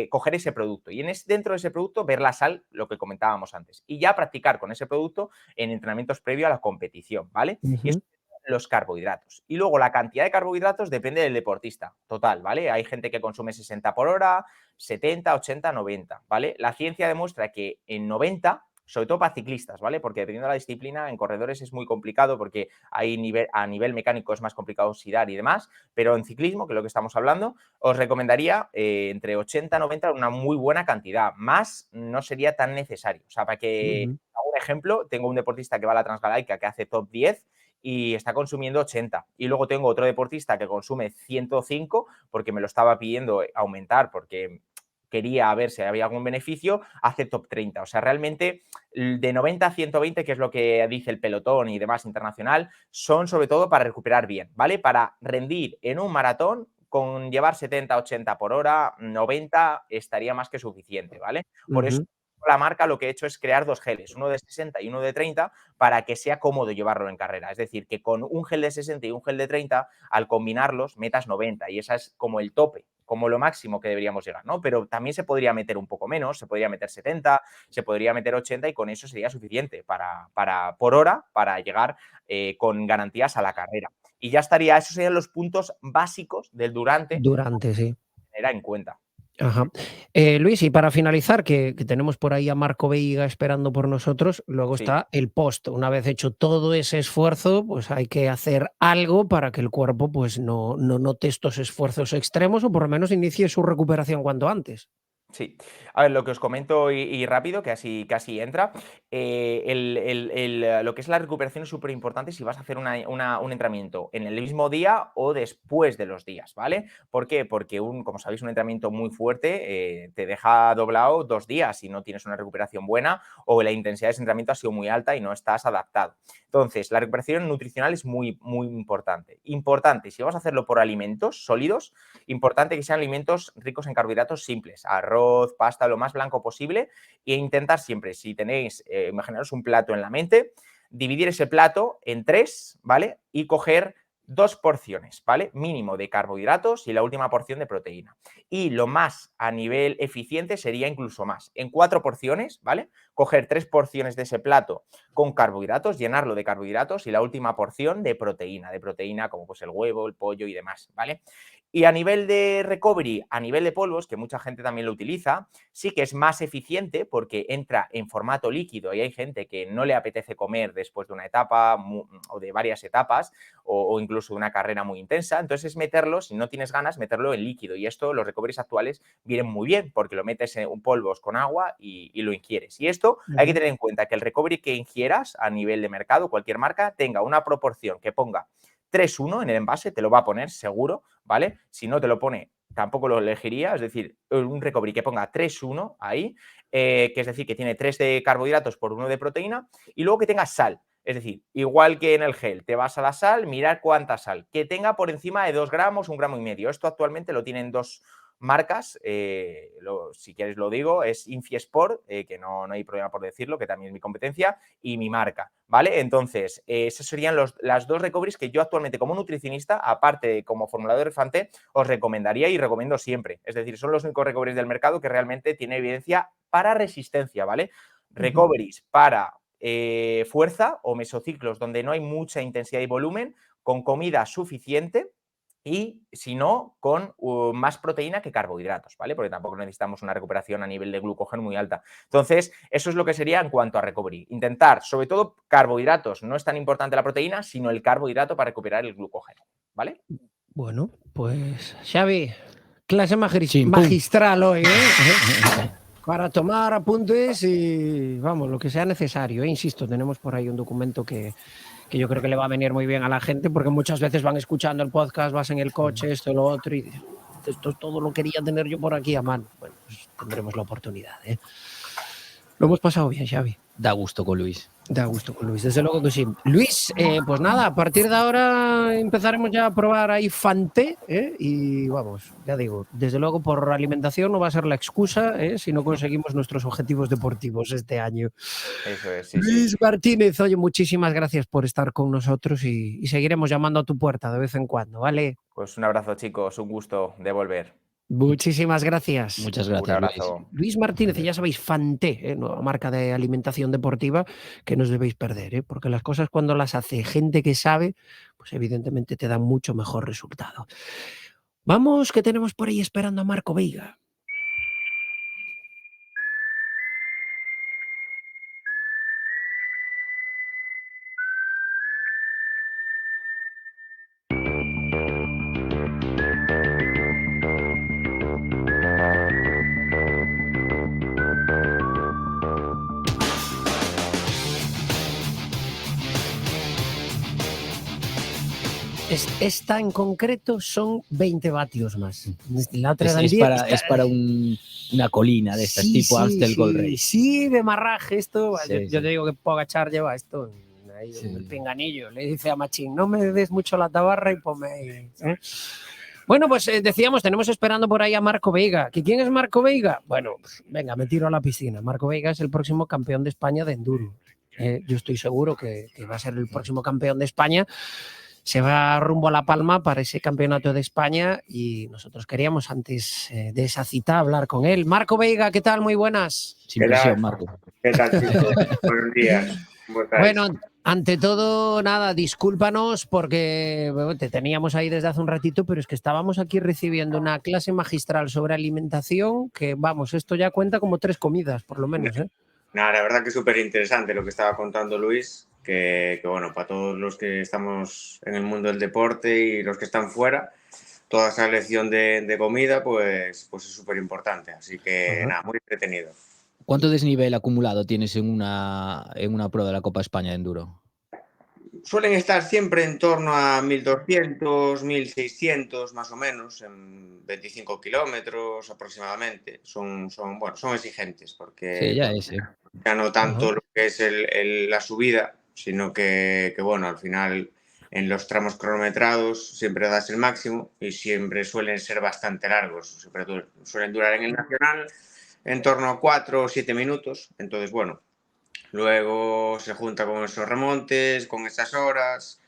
Speaker 5: coger ese producto y dentro de ese producto ver la sal, lo que comentábamos antes, y ya practicar con ese producto en entrenamientos previos a la competición, ¿vale? Y eso, los carbohidratos. Y luego la cantidad de carbohidratos depende del deportista, total, ¿vale? Hay gente que consume 60 por hora, 70, 80, 90, ¿vale? La ciencia demuestra que en 90, sobre todo para ciclistas, ¿vale? Porque dependiendo de la disciplina, en corredores es muy complicado porque a nivel mecánico es más complicado oxidar y demás, pero en ciclismo, que es lo que estamos hablando, os recomendaría entre 80 y 90 una muy buena cantidad. Más no sería tan necesario. O sea, para que haga un ejemplo, tengo un deportista que va a la Transgalaica que hace top 10 y está consumiendo 80. Y luego tengo otro deportista que consume 105 porque me lo estaba pidiendo aumentar porque quería ver si había algún beneficio, hace top 30. O sea, realmente de 90 a 120, que es lo que dice el pelotón y demás internacional, son sobre todo para recuperar bien, ¿vale? Para rendir en un maratón, con llevar 70, 80 por hora, 90 estaría más que suficiente, ¿vale? Por eso la marca lo que he hecho es crear dos geles, uno de 60 y uno de 30, para que sea cómodo llevarlo en carrera. Es decir, que con un gel de 60 y un gel de 30, al combinarlos, metas 90 y esa es como el tope, como lo máximo que deberíamos llegar, ¿no? Pero también se podría meter un poco menos, se podría meter 70, se podría meter 80 y con eso sería suficiente por hora para llegar con garantías a la carrera. Y ya estaría, esos serían los puntos básicos del durante
Speaker 2: sí.
Speaker 5: tener en cuenta.
Speaker 2: Ajá. Luis, y para finalizar, que tenemos por ahí a Marco Veiga esperando por nosotros, luego
Speaker 5: Sí.
Speaker 2: está el post. Una vez hecho todo ese esfuerzo, pues hay que hacer algo para que el cuerpo pues no note estos esfuerzos extremos o por lo menos inicie su recuperación cuanto antes.
Speaker 5: Sí, a ver, lo que os comento y rápido, que casi entra, lo que es la recuperación es súper importante si vas a hacer un entrenamiento en el mismo día o después de los días, ¿vale? ¿Por qué? Porque, como sabéis, un entrenamiento muy fuerte te deja doblado 2 días si no tienes una recuperación buena o la intensidad de ese entrenamiento ha sido muy alta y no estás adaptado. Entonces, la recuperación nutricional es muy, muy importante. Importante, si vamos a hacerlo por alimentos sólidos, importante que sean alimentos ricos en carbohidratos simples, arroz, pasta, lo más blanco posible e intentar siempre, si tenéis, imaginaros un plato en la mente, dividir ese plato en 3, ¿vale? Y coger 2 porciones, ¿vale? Mínimo de carbohidratos y la última porción de proteína. Y lo más a nivel eficiente sería incluso más. En 4 porciones, ¿vale? Coger 3 porciones de ese plato con carbohidratos, llenarlo de carbohidratos y la última porción de proteína como pues el huevo, el pollo y demás, ¿vale? Y a nivel de recovery, a nivel de polvos, que mucha gente también lo utiliza, sí que es más eficiente porque entra en formato líquido y hay gente que no le apetece comer después de una etapa o de varias etapas o incluso de una carrera muy intensa. Entonces es meterlo, si no tienes ganas, meterlo en líquido. Y esto, los recoveries actuales vienen muy bien porque lo metes en polvos con agua y lo ingieres. Y esto hay que tener en cuenta que el recovery que ingieras a nivel de mercado, cualquier marca, tenga una proporción que ponga 3:1 en el envase, te lo va a poner seguro, ¿vale? Si no te lo pone, tampoco lo elegiría, es decir, un recovery que ponga 3:1 ahí, que es decir, que tiene 3 de carbohidratos por 1 de proteína, y luego que tenga sal. Es decir, igual que en el gel, te vas a la sal, mirar cuánta sal, que tenga por encima de 2 gramos, 1,5 gramos. Esto actualmente lo tienen 2 marcas, si quieres lo digo, es Infiesport, que no hay problema por decirlo, que también es mi competencia, y mi marca, ¿vale? Entonces, esos serían las 2 recoveries que yo actualmente como nutricionista, aparte de como formulador de Fanté, os recomendaría y recomiendo siempre. Es decir, son los únicos recoveries del mercado que realmente tiene evidencia para resistencia, ¿vale? Recoveries para fuerza o mesociclos donde no hay mucha intensidad y volumen, con comida suficiente y, si no, con más proteína que carbohidratos, ¿vale? Porque tampoco necesitamos una recuperación a nivel de glucógeno muy alta. Entonces, eso es lo que sería en cuanto a recovery. Intentar, sobre todo, carbohidratos. No es tan importante la proteína, sino el carbohidrato para recuperar el glucógeno, ¿vale?
Speaker 2: Bueno, pues Xavi, clase
Speaker 3: Chimpún.
Speaker 2: magistral hoy, ¿eh? Para tomar apuntes y, vamos, lo que sea necesario, ¿eh? Insisto, tenemos por ahí un documento que yo creo que le va a venir muy bien a la gente, porque muchas veces van escuchando el podcast, vas en el coche, esto, lo otro, y esto todo lo quería tener yo por aquí a mano. Bueno, pues tendremos la oportunidad, ¿eh? Lo hemos pasado bien, Xavi.
Speaker 3: Da gusto con Luis.
Speaker 2: Da gusto con Luis, desde luego que sí. Luis, pues nada, a partir de ahora empezaremos ya a probar ahí Fanté, y vamos, ya digo, desde luego por alimentación no va a ser la excusa, si no conseguimos nuestros objetivos deportivos este año.
Speaker 5: Eso es, sí,
Speaker 2: Luis
Speaker 5: sí.
Speaker 2: Martínez, oye, muchísimas gracias por estar con nosotros y seguiremos llamando a tu puerta de vez en cuando, ¿vale?
Speaker 5: Pues un abrazo, chicos, un gusto de volver.
Speaker 2: Muchísimas gracias.
Speaker 3: Muchas
Speaker 5: Un
Speaker 3: gracias, Luis.
Speaker 5: abrazo.
Speaker 2: Luis Martínez, y ya sabéis, Fanté, nueva marca de alimentación deportiva que no os debéis perder, porque las cosas cuando las hace gente que sabe, pues evidentemente te dan mucho mejor resultado. Vamos, que tenemos por ahí esperando a Marco Veiga. Esta en concreto son 20 vatios más. La otra eran 10,
Speaker 3: Es para una colina de estas, tipo Amstel Gold Race.
Speaker 2: Sí, de marraje esto.
Speaker 3: Sí,
Speaker 2: yo
Speaker 3: sí.
Speaker 2: te digo que Pogachar lleva esto ahí
Speaker 3: Sí.
Speaker 2: en el pinganillo. Le dice a Machín, no me des mucho la tabarra y ponme ahí. Bueno, pues decíamos, tenemos esperando por ahí a Marco Veiga. ¿Quién es Marco Veiga? Bueno, pues, venga, me tiro a la piscina. Marco Veiga es el próximo campeón de España de enduro. Yo estoy seguro que va a ser el próximo campeón de España. Se va rumbo a La Palma para ese campeonato de España y nosotros queríamos antes de esa cita hablar con él. Marco Veiga, ¿qué tal? Muy buenas.
Speaker 3: Sin presión, Marco.
Speaker 6: ¿Qué tal, chicos? Buenos días. ¿Cómo estáis?
Speaker 2: Bueno, ante todo, nada, discúlpanos porque bueno, te teníamos ahí desde hace un ratito, pero es que estábamos aquí recibiendo una clase magistral sobre alimentación que, vamos, esto ya cuenta como 3 comidas, por lo menos, ¿eh?
Speaker 6: Nada, la verdad que es súper interesante lo que estaba contando Luis, que bueno, para todos los que estamos en el mundo del deporte y los que están fuera, toda esa lección de comida pues es súper importante. Así que
Speaker 2: Ajá.
Speaker 6: nada, muy entretenido.
Speaker 3: ¿Cuánto desnivel acumulado tienes en una prueba de la Copa España de Enduro?
Speaker 6: Suelen estar siempre en torno a 1.200, 1.600 más o menos, en 25 kilómetros aproximadamente. Son exigentes porque
Speaker 3: Sí, ya es,
Speaker 6: ya no tanto
Speaker 2: Ajá.
Speaker 6: lo que es la subida, sino que bueno, al final en los tramos cronometrados siempre das el máximo y siempre suelen ser bastante largos. Suelen durar en el nacional en torno a 4 o 7 minutos. Entonces, bueno, luego se junta con esos remontes, con esas horas,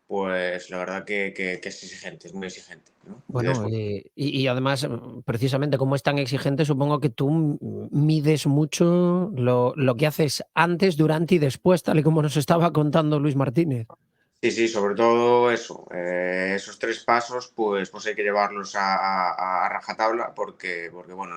Speaker 6: pues la verdad que es exigente, es muy exigente, ¿no? Y
Speaker 2: Bueno,
Speaker 6: después,
Speaker 2: y además, precisamente como es tan exigente, supongo que tú mides mucho lo que haces antes, durante y después, tal y como nos estaba contando Luis Martínez.
Speaker 6: sí, sobre todo eso, esos 3 pasos, pues hay que llevarlos a rajatabla porque bueno,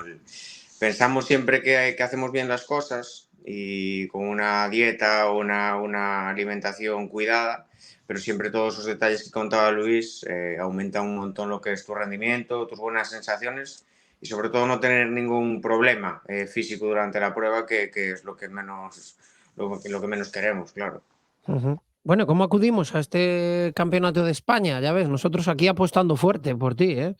Speaker 6: pensamos siempre que hacemos bien las cosas y con una dieta o una alimentación cuidada, pero siempre todos esos detalles que contaba Luis aumentan un montón lo que es tu rendimiento, tus buenas sensaciones y sobre todo no tener ningún problema físico durante la prueba, que es lo que menos queremos, claro.
Speaker 2: Ujú. Bueno, ¿cómo acudimos a este campeonato de España? Ya ves, nosotros aquí apostando fuerte por ti, ¿eh?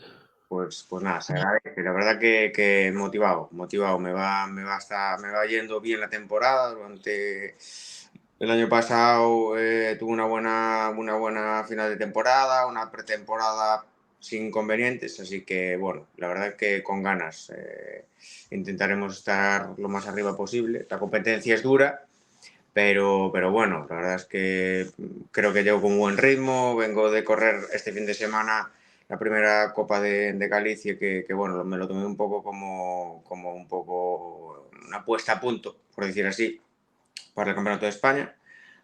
Speaker 6: Pues nada, se agradece. La verdad que motivado. Me va yendo bien la temporada. Durante el año pasado tuve una buena final de temporada, una pretemporada sin inconvenientes, así que bueno, la verdad que con ganas. Intentaremos estar lo más arriba posible. La competencia es dura, pero bueno, la verdad es que creo que llego con buen ritmo. Vengo de correr este fin de semana la primera Copa de Galicia, que bueno, me lo tomé un poco como un poco una puesta a punto, por decir así, para el Campeonato de España.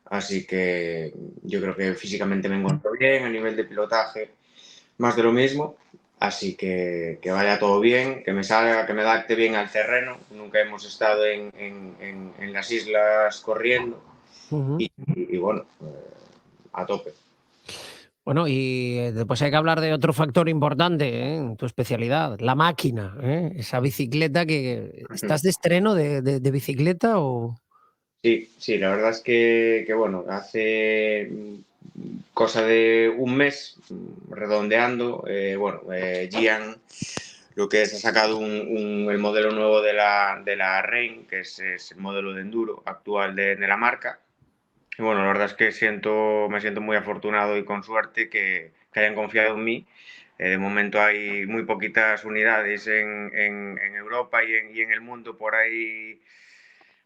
Speaker 6: Así que yo creo que físicamente me encuentro bien, a nivel de pilotaje más de lo mismo. Así que vaya todo bien, que me salga, que me adapte bien al terreno. Nunca hemos estado en las islas corriendo
Speaker 2: Ujú.
Speaker 6: y bueno, a tope.
Speaker 2: Bueno, y después hay que hablar de otro factor importante, en tu especialidad, la máquina, ¿eh? Esa bicicleta que... ¿Estás de estreno de bicicleta o...?
Speaker 6: Sí, la verdad es que bueno, hace cosa de un mes, redondeando, Gian, lo que es, ha sacado el modelo nuevo de la Reign, que es el modelo de enduro actual de la marca. Y bueno, la verdad es que me siento muy afortunado y con suerte que hayan confiado en mí. De momento hay muy poquitas unidades en Europa y en el mundo por ahí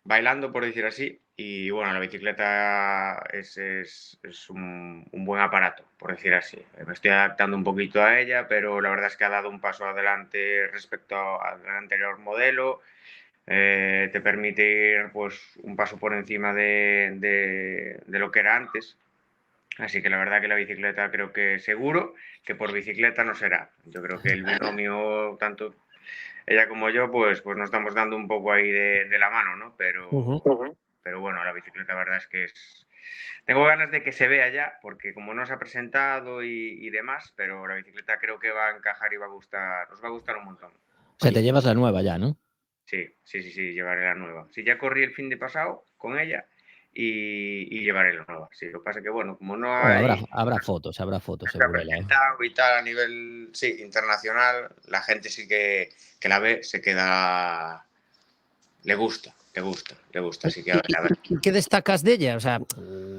Speaker 6: bailando, por decir así. Y bueno, la bicicleta es un buen aparato, por decir así. Me estoy adaptando un poquito a ella, pero la verdad es que ha dado un paso adelante respecto al anterior modelo. Te permite ir pues, un paso por encima de lo que era antes. Así que la verdad que la bicicleta creo que seguro que por bicicleta no será. Yo creo que el binomio, tanto ella como yo, pues nos estamos dando un poco ahí de la mano, ¿no? Pero bueno, la bicicleta la verdad es que es... Tengo ganas de que se vea ya, porque como no se ha presentado y demás, pero la bicicleta creo que va a encajar y va a gustar, os va a gustar un montón.
Speaker 3: O sea, te llevas la nueva ya, ¿no?
Speaker 6: Sí, llevaré la nueva. Sí, ya corrí el fin de pasado con ella y llevaré la nueva. Sí, lo que pasa es que, bueno, como no
Speaker 3: Bueno,
Speaker 6: hay
Speaker 3: habrá fotos
Speaker 6: se
Speaker 3: seguro.
Speaker 6: ha presentado y tal a nivel, sí, internacional, la gente sí que la ve, se queda... Le gusta. Así que a ver.
Speaker 2: ¿Y qué destacas de ella? O sea,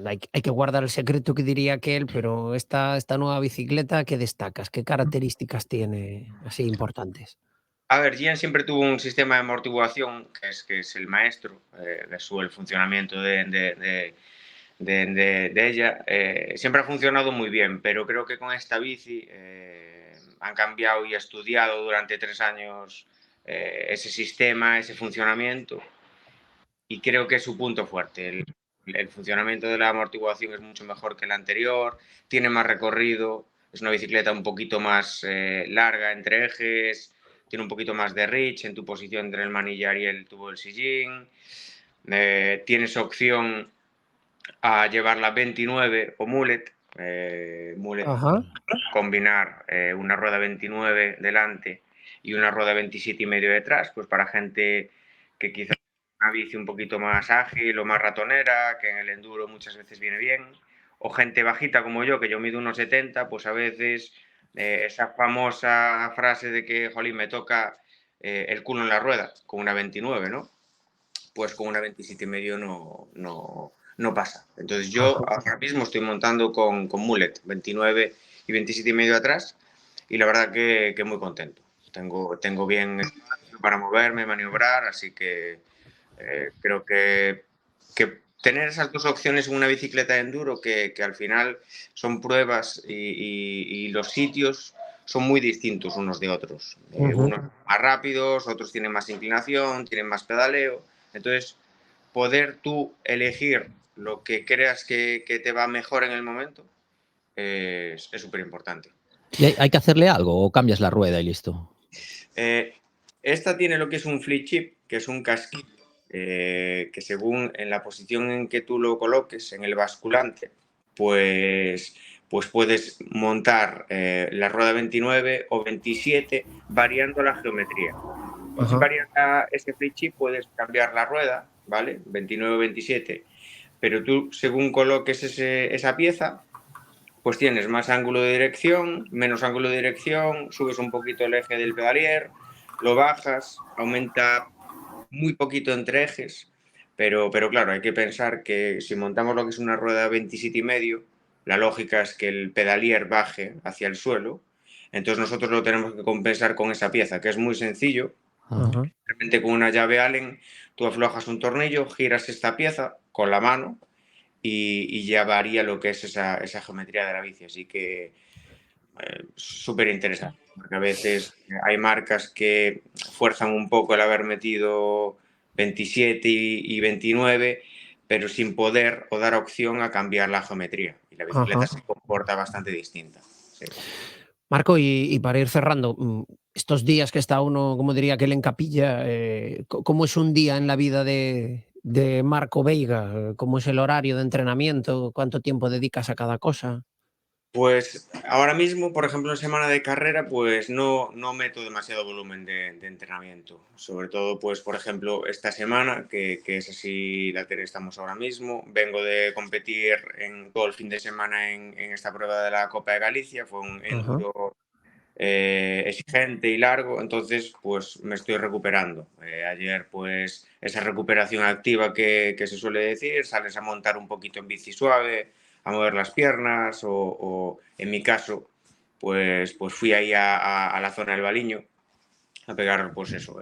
Speaker 2: hay que guardar el secreto que diría aquel, pero esta nueva bicicleta, ¿qué destacas? ¿Qué características tiene así importantes?
Speaker 6: A ver, Gian siempre tuvo un sistema de amortiguación que es el maestro, el funcionamiento de ella. Siempre ha funcionado muy bien, pero creo que con esta bici han cambiado y estudiado durante 3 años ese sistema, ese funcionamiento, y creo que es su punto fuerte. El funcionamiento de la amortiguación es mucho mejor que el anterior, tiene más recorrido, es una bicicleta un poquito más larga entre ejes, tiene un poquito más de reach en tu posición entre el manillar y el tubo del sillín. Tienes opción a llevarla 29 o mullet.
Speaker 2: Ajá.
Speaker 6: Combinar una rueda 29 delante y una rueda 27,5 detrás, pues para gente que quizás una bici un poquito más ágil o más ratonera, que en el enduro muchas veces viene bien, o gente bajita como yo, que yo mido unos 70, pues a veces esa famosa frase de que, jolín, me toca el culo en la rueda con una 29, ¿no? Pues con una 27,5 no pasa. Entonces yo ahora mismo estoy montando con mullet 29 y 27,5 atrás, y la verdad que muy contento. Tengo bien espacio para moverme, maniobrar, así que creo que tener esas dos opciones en una bicicleta de enduro, que al final son pruebas y los sitios son muy distintos unos de otros. Unos más rápidos, otros tienen más inclinación, tienen más pedaleo. Entonces, poder tú elegir lo que creas que te va mejor en el momento es súper importante.
Speaker 3: ¿Y hay que hacerle algo o cambias la rueda y listo?
Speaker 6: Esta tiene lo que es un flip chip, que es un casquito, que según en la posición en que tú lo coloques en el basculante, pues puedes montar la rueda 29 o 27 variando la geometría. Si varias este flip chip puedes cambiar la rueda, ¿vale? 29 o 27, pero tú según coloques esa pieza, pues tienes más ángulo de dirección, menos ángulo de dirección, subes un poquito el eje del pedalier, lo bajas, aumenta muy poquito entre ejes, pero claro, hay que pensar que si montamos lo que es una rueda 27,5, la lógica es que el pedalier baje hacia el suelo, entonces nosotros lo tenemos que compensar con esa pieza, que es muy sencillo. Simplemente con una llave Allen tú aflojas un tornillo, giras esta pieza con la mano y ya varía lo que es esa geometría de la bici, así que súper interesante, porque a veces hay marcas que fuerzan un poco el haber metido 27 y 29, pero sin poder o dar opción a cambiar la geometría, y la bicicleta se comporta bastante distinta. Sí.
Speaker 2: Marco, y para ir cerrando, estos días que está uno, como diría aquel, en capilla, ¿cómo es un día en la vida de Marco Veiga? ¿Cómo es el horario de entrenamiento? ¿Cuánto tiempo dedicas a cada cosa?
Speaker 6: Pues ahora mismo, por ejemplo, en semana de carrera, pues no meto demasiado volumen de entrenamiento. Sobre todo, pues, por ejemplo, esta semana, que es así la que estamos ahora mismo. Vengo de competir en todo el fin de semana en esta prueba de la Copa de Galicia. Fue un enduro exigente y largo, entonces pues me estoy recuperando. Ayer pues esa recuperación activa que se suele decir, sales a montar un poquito en bici suave, a mover las piernas o en mi caso pues fui ahí a la zona del Baliño a pegar pues eso,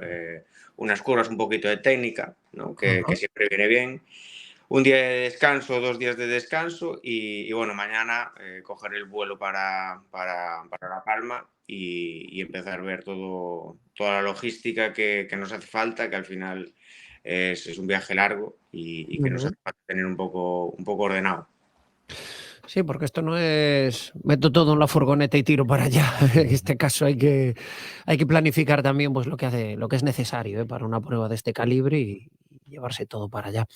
Speaker 6: unas curvas, un poquito de técnica, ¿no? que siempre viene bien. Un día de descanso, 2 días de descanso y bueno, mañana coger el vuelo para La Palma y empezar a ver toda la logística que nos hace falta, que al final es un viaje largo y que nos hace falta tener un poco ordenado.
Speaker 2: Sí, porque esto no es meto todo en la furgoneta y tiro para allá. En este caso hay que planificar también pues lo que es necesario para una prueba de este calibre y llevarse todo para allá.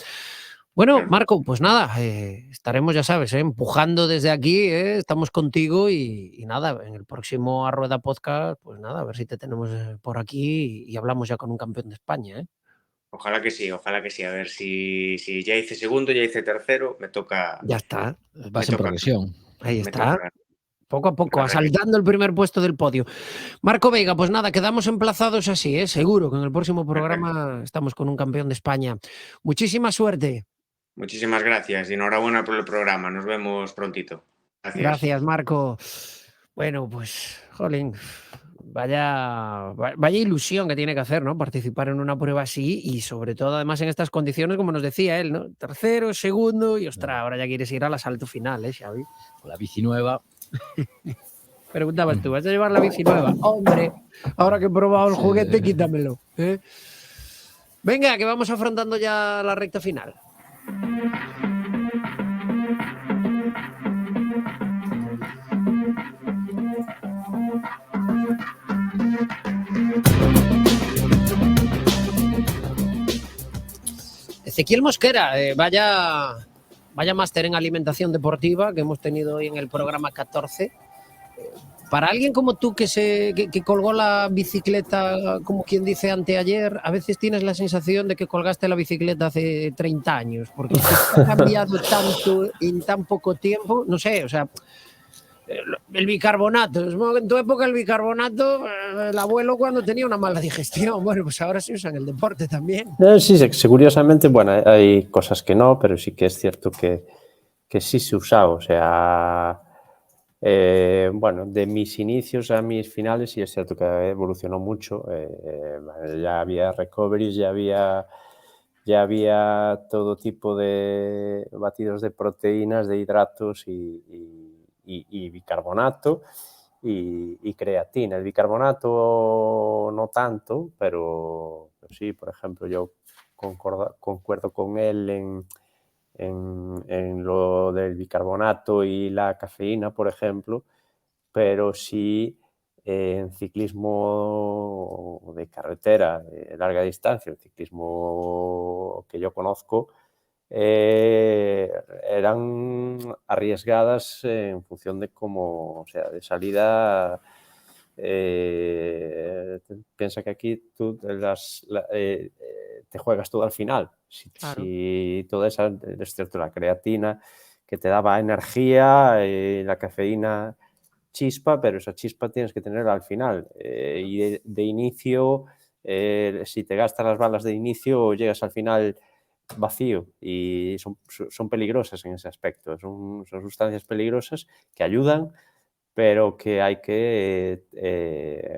Speaker 2: Bueno,
Speaker 6: Claro.
Speaker 2: Marco, pues nada, estaremos, ya sabes, empujando desde aquí, estamos contigo y nada, en el próximo A Rueda Podcast, pues nada, a ver si te tenemos por aquí y hablamos ya con un campeón de España, ¿eh?
Speaker 6: Ojalá que sí, ojalá que sí. A ver si ya hice segundo, ya hice tercero, me toca.
Speaker 2: Ya está,
Speaker 3: Vas en progresión.
Speaker 2: ahí
Speaker 6: Me
Speaker 2: está.
Speaker 6: toca.
Speaker 2: Poco a poco,
Speaker 6: Vale.
Speaker 2: asaltando el primer puesto del podio. Marco Veiga, pues nada, quedamos emplazados así, ¿eh? Seguro que en el próximo programa estamos con un campeón de España. Muchísima suerte.
Speaker 6: Muchísimas gracias y enhorabuena por el programa. Nos vemos prontito.
Speaker 2: Gracias, Marco. Bueno, pues, jolín, vaya ilusión que tiene que hacer, ¿no? Participar en una prueba así y sobre todo, además, en estas condiciones, como nos decía él, ¿no? Tercero, segundo y, ostras, ahora ya quieres ir al asalto final, ¿eh, Xavi?
Speaker 3: Con la bici nueva.
Speaker 2: Preguntabas tú, ¿vas a llevar la bici nueva? Hombre, ahora que he probado el juguete, quítamelo, ¿eh? Venga, que vamos afrontando ya la recta final. Ezequiel Mosquera, vaya máster en alimentación deportiva que hemos tenido hoy en el programa 14. Para alguien como tú que colgó la bicicleta, como quien dice, anteayer, a veces tienes la sensación de que colgaste la bicicleta hace 30 años, porque ha cambiado tanto en tan poco tiempo, no sé, o sea, el bicarbonato, en tu época el bicarbonato, el abuelo cuando tenía una mala digestión, bueno, pues ahora se usa en el deporte también.
Speaker 4: Sí, curiosamente, bueno, hay cosas que no, pero sí que es cierto que sí se usa, o sea, bueno, de mis inicios a mis finales sí es cierto que evolucionó mucho, ya había recoveries, ya había todo tipo de batidos de proteínas, de hidratos y bicarbonato y creatina. El bicarbonato no tanto, pero sí, por ejemplo, yo concuerdo con él en lo del bicarbonato y la cafeína, por ejemplo, pero sí en ciclismo de carretera, de larga distancia, el ciclismo que yo conozco, eran arriesgadas en función de cómo, o sea, de salida. Piensa que aquí tú te juegas todo al final.
Speaker 2: Claro.
Speaker 4: Si toda esa, es cierto, la creatina que te daba energía, la cafeína chispa, pero esa chispa tienes que tenerla al final. Y de inicio, si te gastas las balas de inicio, llegas al final vacío y son peligrosas en ese aspecto. Son sustancias peligrosas que ayudan, pero que hay que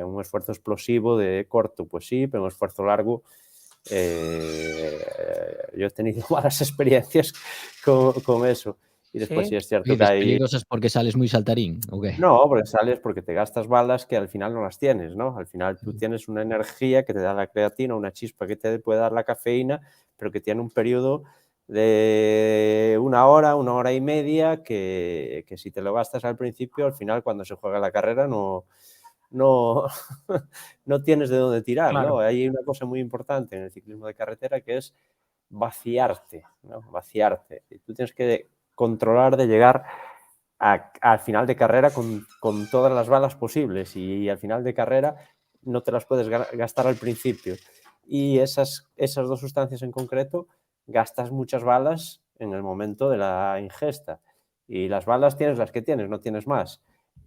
Speaker 4: un esfuerzo explosivo de corto, pues sí, pero un esfuerzo largo. Yo he tenido malas experiencias con eso. Y después sí es cierto que hay...
Speaker 3: ¿Peligrosas porque sales muy saltarín o qué?
Speaker 4: No, porque sales porque te gastas balas que al final no las tienes, ¿no? Al final tú tienes una energía que te da la creatina, una chispa que te puede dar la cafeína, pero que tiene un periodo de una hora y media, que si te lo gastas al principio, al final cuando se juega la carrera no tienes de dónde tirar,
Speaker 2: Claro.
Speaker 4: ¿no? Hay una cosa muy importante en el ciclismo de carretera que es vaciarte, ¿no? Vaciarte. Y tú tienes que controlar de llegar al final de carrera con todas las balas posibles, y al final de carrera no te las puedes gastar al principio. Y esas dos sustancias en concreto gastas muchas balas en el momento de la ingesta. Y las balas tienes las que tienes, no tienes más.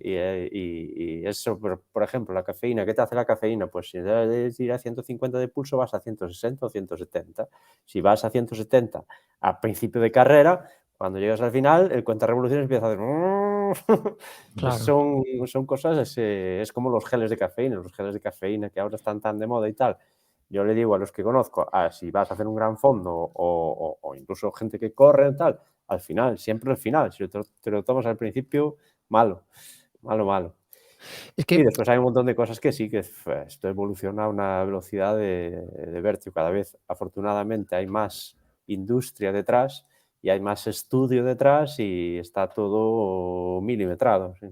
Speaker 4: Y eso, por ejemplo, la cafeína, ¿qué te hace la cafeína? Pues si debes ir a 150 de pulso, vas a 160 o 170. Si vas a 170 a principio de carrera, cuando llegas al final, el cuentarevoluciones empieza a hacer...
Speaker 2: Claro.
Speaker 4: Son cosas, es como los geles de cafeína que ahora están tan de moda y tal. Yo le digo a los que conozco, si vas a hacer un gran fondo o incluso gente que corre y tal, al final, siempre al final. Si te lo tomas al principio, malo.
Speaker 2: Es
Speaker 4: Y
Speaker 2: que
Speaker 4: después hay un montón de cosas que sí, que esto evoluciona a una velocidad de vértigo. Cada vez, afortunadamente, hay más industria detrás y hay más estudio detrás y está todo milimetrado. ¿Sí?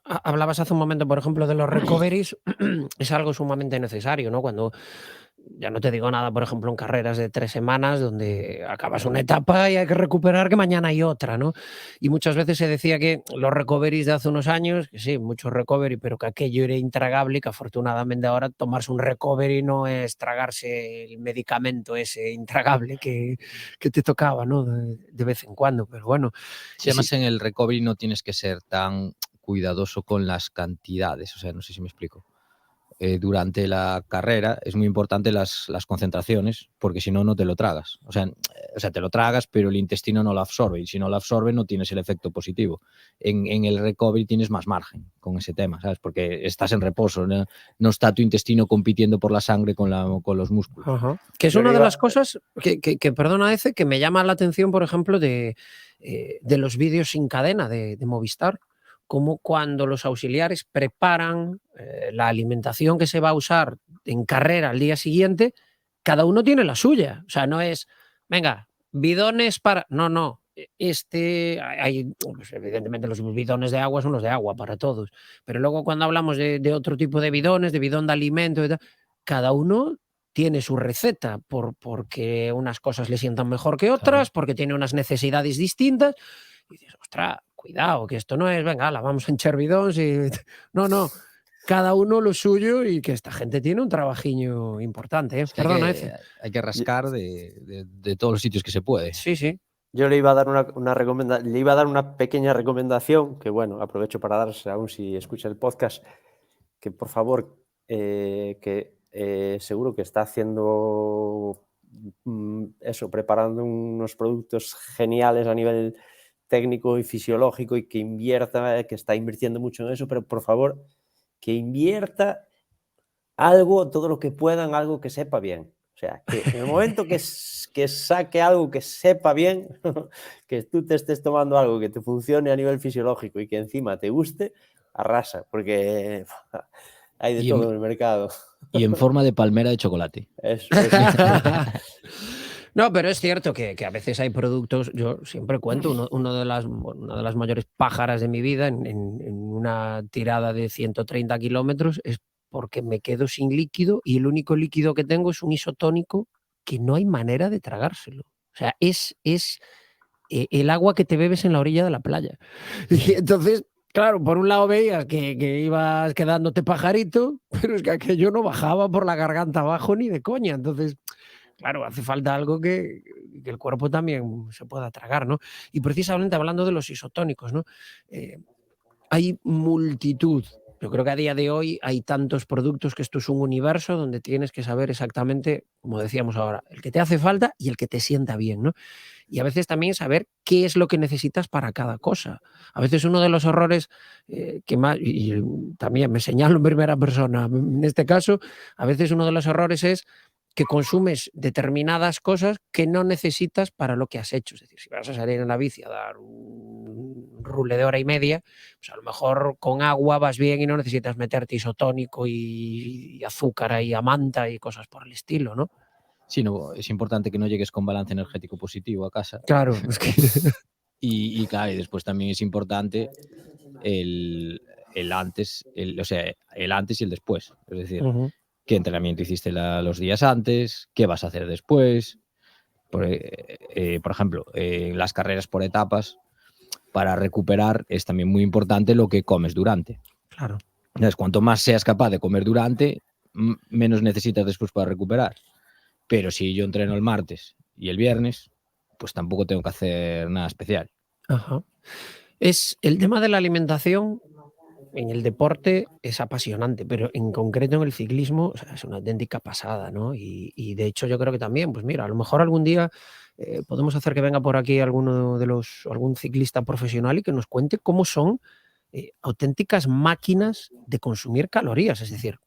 Speaker 2: hablabas hace un momento, por ejemplo, de los recoveries, es algo sumamente necesario, ¿no? Cuando, ya no te digo nada, por ejemplo, en carreras de 3 semanas donde acabas una etapa y hay que recuperar que mañana hay otra, ¿no? Y muchas veces se decía que los recoveries de hace unos años, que sí, muchos recovery, pero que aquello era intragable y que afortunadamente ahora tomarse un recovery no es tragarse el medicamento ese intragable que te tocaba, ¿no? De vez en cuando, pero bueno.
Speaker 3: Si además en el recovery no tienes que ser tan cuidadoso con las cantidades, o sea, no sé si me explico. Durante la carrera es muy importante las concentraciones, porque si no, no te lo tragas. O sea, te lo tragas, pero el intestino no lo absorbe, y si no lo absorbe no tienes el efecto positivo. En el recovery tienes más margen con ese tema, ¿sabes? Porque estás en reposo, no está tu intestino compitiendo por la sangre con los músculos.
Speaker 2: Ajá. Que es una de las cosas que perdona, Ece, que me llama la atención, por ejemplo, de los vídeos sin cadena de Movistar, como cuando los auxiliares preparan la alimentación que se va a usar en carrera al día siguiente, cada uno tiene la suya. O sea, no es, venga, bidones para... No. Pues evidentemente los bidones de agua son los de agua para todos, pero luego cuando hablamos de otro tipo de bidones, de bidón de alimento y tal, cada uno tiene su receta porque unas cosas le sientan mejor que otras, porque tiene unas necesidades distintas. Y dices, ostras, cuidado, que esto no es, venga, vamos a hinchar bidons y... No, cada uno lo suyo y que esta gente tiene un trabajiño importante. Perdona, Ece.
Speaker 3: Hay que rascar de todos los sitios que se puede.
Speaker 2: Sí.
Speaker 4: Yo le iba a dar le iba a dar una pequeña recomendación, que bueno, aprovecho para darse, aún si escucha el podcast, que por favor, seguro que está haciendo eso, preparando unos productos geniales a nivel técnico y fisiológico y que invierta, que está invirtiendo mucho en eso, pero por favor, que invierta algo, todo lo que pueda, en algo que sepa bien. O sea, que en el momento que saque algo que sepa bien, que tú te estés tomando algo que te funcione a nivel fisiológico y que encima te guste, arrasa, porque hay de todo en el mercado.
Speaker 3: Y en forma de palmera de chocolate.
Speaker 4: Eso.
Speaker 2: No, pero es cierto que a veces hay productos, yo siempre cuento, una de las mayores pájaras de mi vida en una tirada de 130 kilómetros es porque me quedo sin líquido y el único líquido que tengo es un isotónico que no hay manera de tragárselo. O sea, es el agua que te bebes en la orilla de la playa. Y entonces, claro, por un lado veías que ibas quedándote pajarito, pero es que aquello no bajaba por la garganta abajo ni de coña. Entonces, claro, hace falta algo que el cuerpo también se pueda tragar, ¿no? Y precisamente hablando de los isotónicos, ¿no? Hay multitud. Yo creo que a día de hoy hay tantos productos que esto es un universo donde tienes que saber exactamente, como decíamos ahora, el que te hace falta y el que te sienta bien, ¿no? Y a veces también saber qué es lo que necesitas para cada cosa. A veces uno de los errores que más, y también me señalo en primera persona, en este caso, a veces uno de los errores es que consumes determinadas cosas que no necesitas para lo que has hecho. Es decir, si vas a salir en la bici a dar un rule de hora y media, pues a lo mejor con agua vas bien y no necesitas meterte isotónico y azúcar ahí a manta y cosas por el estilo, ¿no?
Speaker 3: Sí, no, es importante que no llegues con balance energético positivo a casa.
Speaker 2: Claro, es que...
Speaker 3: y claro, y después también es importante el antes, el antes y el después. Es decir, qué entrenamiento hiciste los días antes, qué vas a hacer después. Por ejemplo, las carreras por etapas, para recuperar es también muy importante lo que comes durante.
Speaker 2: Claro.
Speaker 3: Entonces, cuanto más seas capaz de comer durante, menos necesitas después para recuperar. Pero si yo entreno el martes y el viernes, pues tampoco tengo que hacer nada especial.
Speaker 2: Ajá. Es el tema de la alimentación, en el deporte es apasionante, pero en concreto en el ciclismo, o sea, es una auténtica pasada, ¿no? Y de hecho yo creo que también, pues mira, a lo mejor algún día podemos hacer que venga por aquí algún ciclista profesional y que nos cuente cómo son auténticas máquinas de consumir calorías, es decir,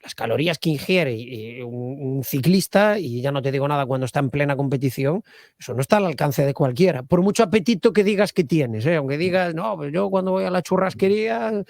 Speaker 2: las calorías que ingiere un ciclista, y ya no te digo nada cuando está en plena competición, eso no está al alcance de cualquiera, por mucho apetito que digas que tienes, aunque digas, no, pues yo cuando voy a la churrasquería,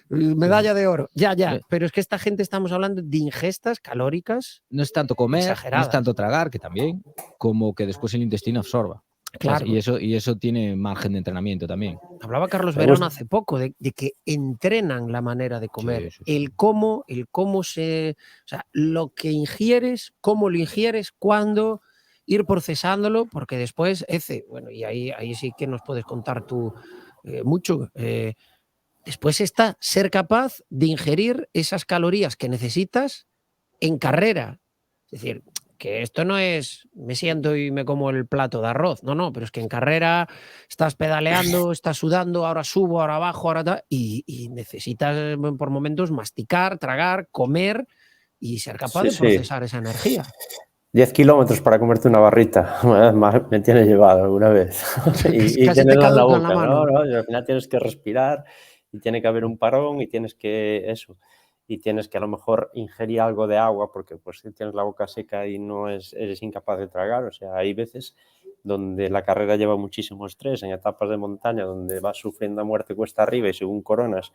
Speaker 2: medalla de oro, ya, pero es que esta gente estamos hablando de ingestas calóricas.
Speaker 3: No es tanto comer, no
Speaker 2: exageradas.
Speaker 3: es tanto tragar, que también, como que después el intestino absorba.
Speaker 2: Claro.
Speaker 3: Y eso tiene margen de entrenamiento también.
Speaker 2: Hablaba Carlos Verón hace poco de que entrenan la manera de comer,
Speaker 3: Sí.
Speaker 2: el cómo o sea, lo que ingieres, cómo lo ingieres, cuándo, ir procesándolo, porque después, bueno, y ahí sí que nos puedes contar tú mucho. Después está ser capaz de ingerir esas calorías que necesitas en carrera. Es decir, que esto no es me siento y me como el plato de arroz, no, pero es que en carrera estás pedaleando, estás sudando, ahora subo, ahora bajo, ahora tal, y necesitas por momentos masticar, tragar, comer y ser capaz de procesar esa energía.
Speaker 4: 10 kilómetros para comerte una barrita, me tienes llevado alguna vez. y
Speaker 2: casi
Speaker 4: tienes
Speaker 2: te
Speaker 4: en la
Speaker 2: caduca
Speaker 4: boca,
Speaker 2: en la mano.
Speaker 4: ¿no? Y al final tienes que respirar y tiene que haber un parón y tienes que y tienes que a lo mejor ingerir algo de agua porque pues si tienes la boca seca y no eres incapaz de tragar. O sea, hay veces donde la carrera lleva muchísimo estrés, en etapas de montaña donde vas sufriendo a muerte cuesta arriba y según coronas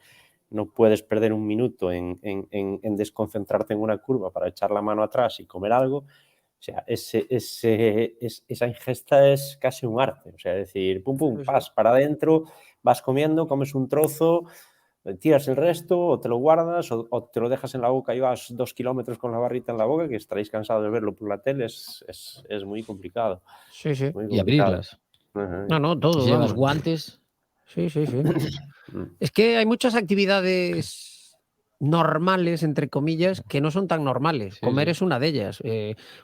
Speaker 4: no puedes perder un minuto en desconcentrarte en una curva para echar la mano atrás y comer algo. O sea, esa ingesta es casi un arte. O sea, es decir, pum, vas para adentro, vas comiendo, comes un trozo, tiras el resto o te lo guardas o te lo dejas en la boca y vas 2 kilómetros con la barrita en la boca, que estaréis cansados de verlo por la tele, es muy complicado.
Speaker 2: Sí.
Speaker 4: Muy complicado.
Speaker 3: Y abrirlas.
Speaker 2: No, todo.
Speaker 3: Si llevas guantes.
Speaker 2: Sí. Es que hay muchas actividades normales, entre comillas, que no son tan normales. Comer es una de ellas.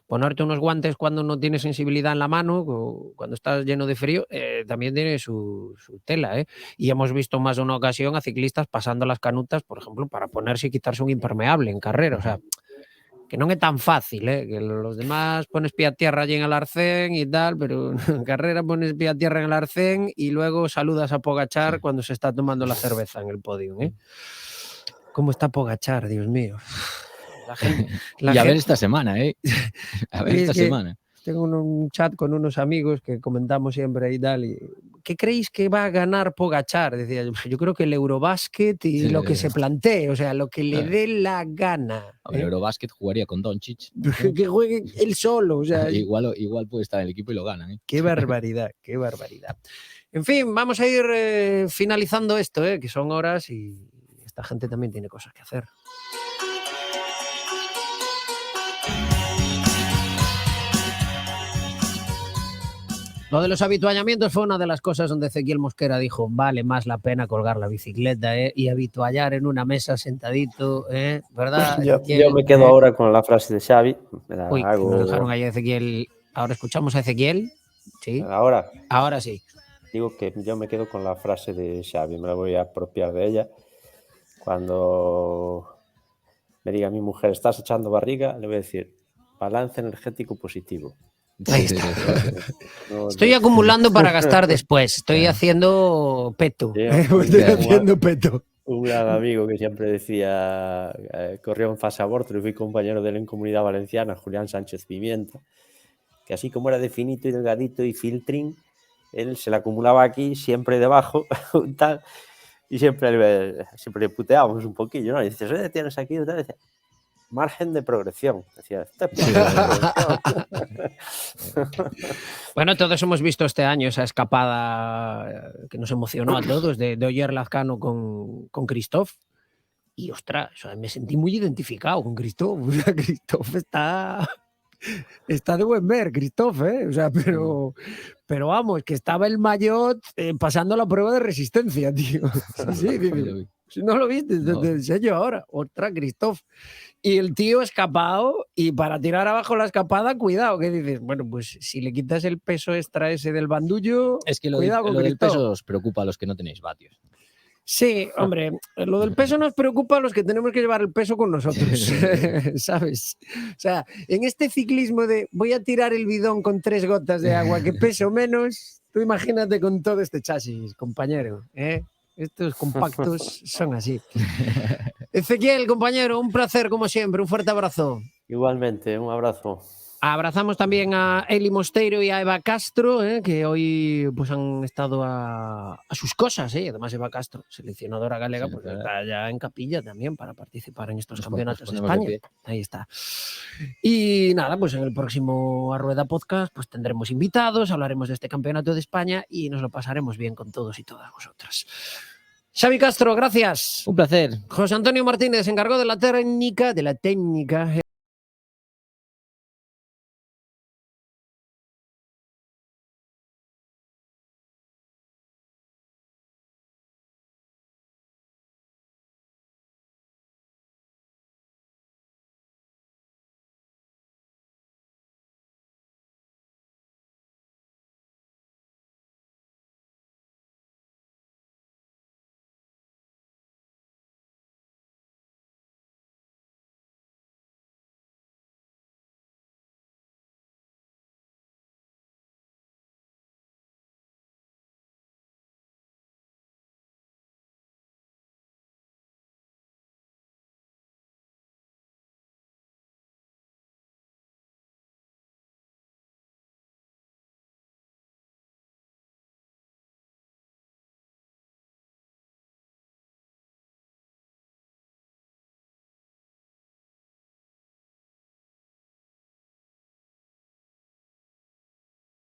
Speaker 2: Ponerte unos guantes cuando no tienes sensibilidad en la mano, o cuando estás lleno de frío, también tiene su tela. Y hemos visto más de una ocasión a ciclistas pasando las canutas, por ejemplo, para ponerse y quitarse un impermeable en carrera. O sea, que no es tan fácil, que los demás pones pie a tierra allí en el arcén y tal, pero en carrera pones pie a tierra en el arcén y luego saludas a Pogačar cuando se está tomando la cerveza en el podio. ¿Cómo está Pogačar, Dios mío?
Speaker 3: A ver esta semana, A ver esta semana.
Speaker 2: Tengo un chat con unos amigos que comentamos siempre y tal. Y, ¿qué creéis que va a ganar Pogačar? Decía yo creo que el Eurobasket y lo que se plantee, o sea, lo que le dé la gana.
Speaker 3: El Eurobasket jugaría con Doncic.
Speaker 2: Que juegue él solo, o sea.
Speaker 3: Igual puede estar en el equipo y lo ganan.
Speaker 2: Qué barbaridad. En fin, vamos a ir finalizando esto, que son horas y esta gente también tiene cosas que hacer. Lo de los habituallamientos fue una de las cosas donde Ezequiel Mosquera dijo, vale más la pena colgar la bicicleta y habituallar en una mesa sentadito, ¿verdad?
Speaker 4: Yo me quedo ahora con la frase de Xavi.
Speaker 2: Uy, nos dejaron ahí a Ezequiel. Ahora escuchamos a Ezequiel. ¿Sí? Ahora sí.
Speaker 4: Digo que yo me quedo con la frase de Xavi, me la voy a apropiar de ella. Cuando me diga mi mujer, ¿estás echando barriga? Le voy a decir, balance energético positivo.
Speaker 2: Ahí está. Estoy acumulando para gastar después. Estoy haciendo peto.
Speaker 4: Un gran amigo que siempre decía, corrió en fase aborto, y fui compañero de él en Comunidad Valenciana, Julián Sánchez Pimienta, que así como era de finito y delgadito y filtrín, él se la acumulaba aquí, siempre debajo, tal, y siempre le puteábamos un poquillo, ¿no? Y dices, tienes aquí, tal, y dice, margen de progresión. Decía,
Speaker 2: Bueno, todos hemos visto este año esa escapada que nos emocionó a todos de Oyer Lazcano con Christophe. Y ostras, me sentí muy identificado con Christophe. O sea, Christophe está de buen ver, Christophe, O sea, pero vamos, que estaba el Maillot pasando la prueba de resistencia, tío. Sí. Si no lo viste, te enseño ahora. Ostras, Christophe. Y el tío escapado, y para tirar abajo la escapada, cuidado, que dices, bueno, pues si le quitas el peso extra ese del bandullo,
Speaker 3: es que lo
Speaker 2: cuidado con
Speaker 3: del peso os preocupa a los que no tenéis vatios.
Speaker 2: Sí, hombre, lo del peso nos preocupa a los que tenemos que llevar el peso con nosotros, ¿sabes? O sea, en este ciclismo de voy a tirar el bidón con 3 gotas de agua que peso menos, tú imagínate con todo este chasis, compañero, ¿eh? Estos compactos son así. Ezequiel, compañero, un placer como siempre, un fuerte abrazo.
Speaker 4: Igualmente, un abrazo.
Speaker 2: Abrazamos también a Eli Mosteiro y a Eva Castro, que hoy pues han estado a sus cosas. Además, Eva Castro, seleccionadora galega,
Speaker 3: Sí,
Speaker 2: pues
Speaker 3: claro.
Speaker 2: está ya en capilla también para participar en estos
Speaker 3: Nos
Speaker 2: campeonatos de
Speaker 3: ponemos de
Speaker 2: España. Ahí está. Y nada, pues en el próximo A Rueda Podcast pues tendremos invitados, hablaremos de este campeonato de España y nos lo pasaremos bien con todos y todas vosotras. Xavi Castro, gracias.
Speaker 3: Un placer.
Speaker 2: José Antonio Martínez se encargó de la técnica.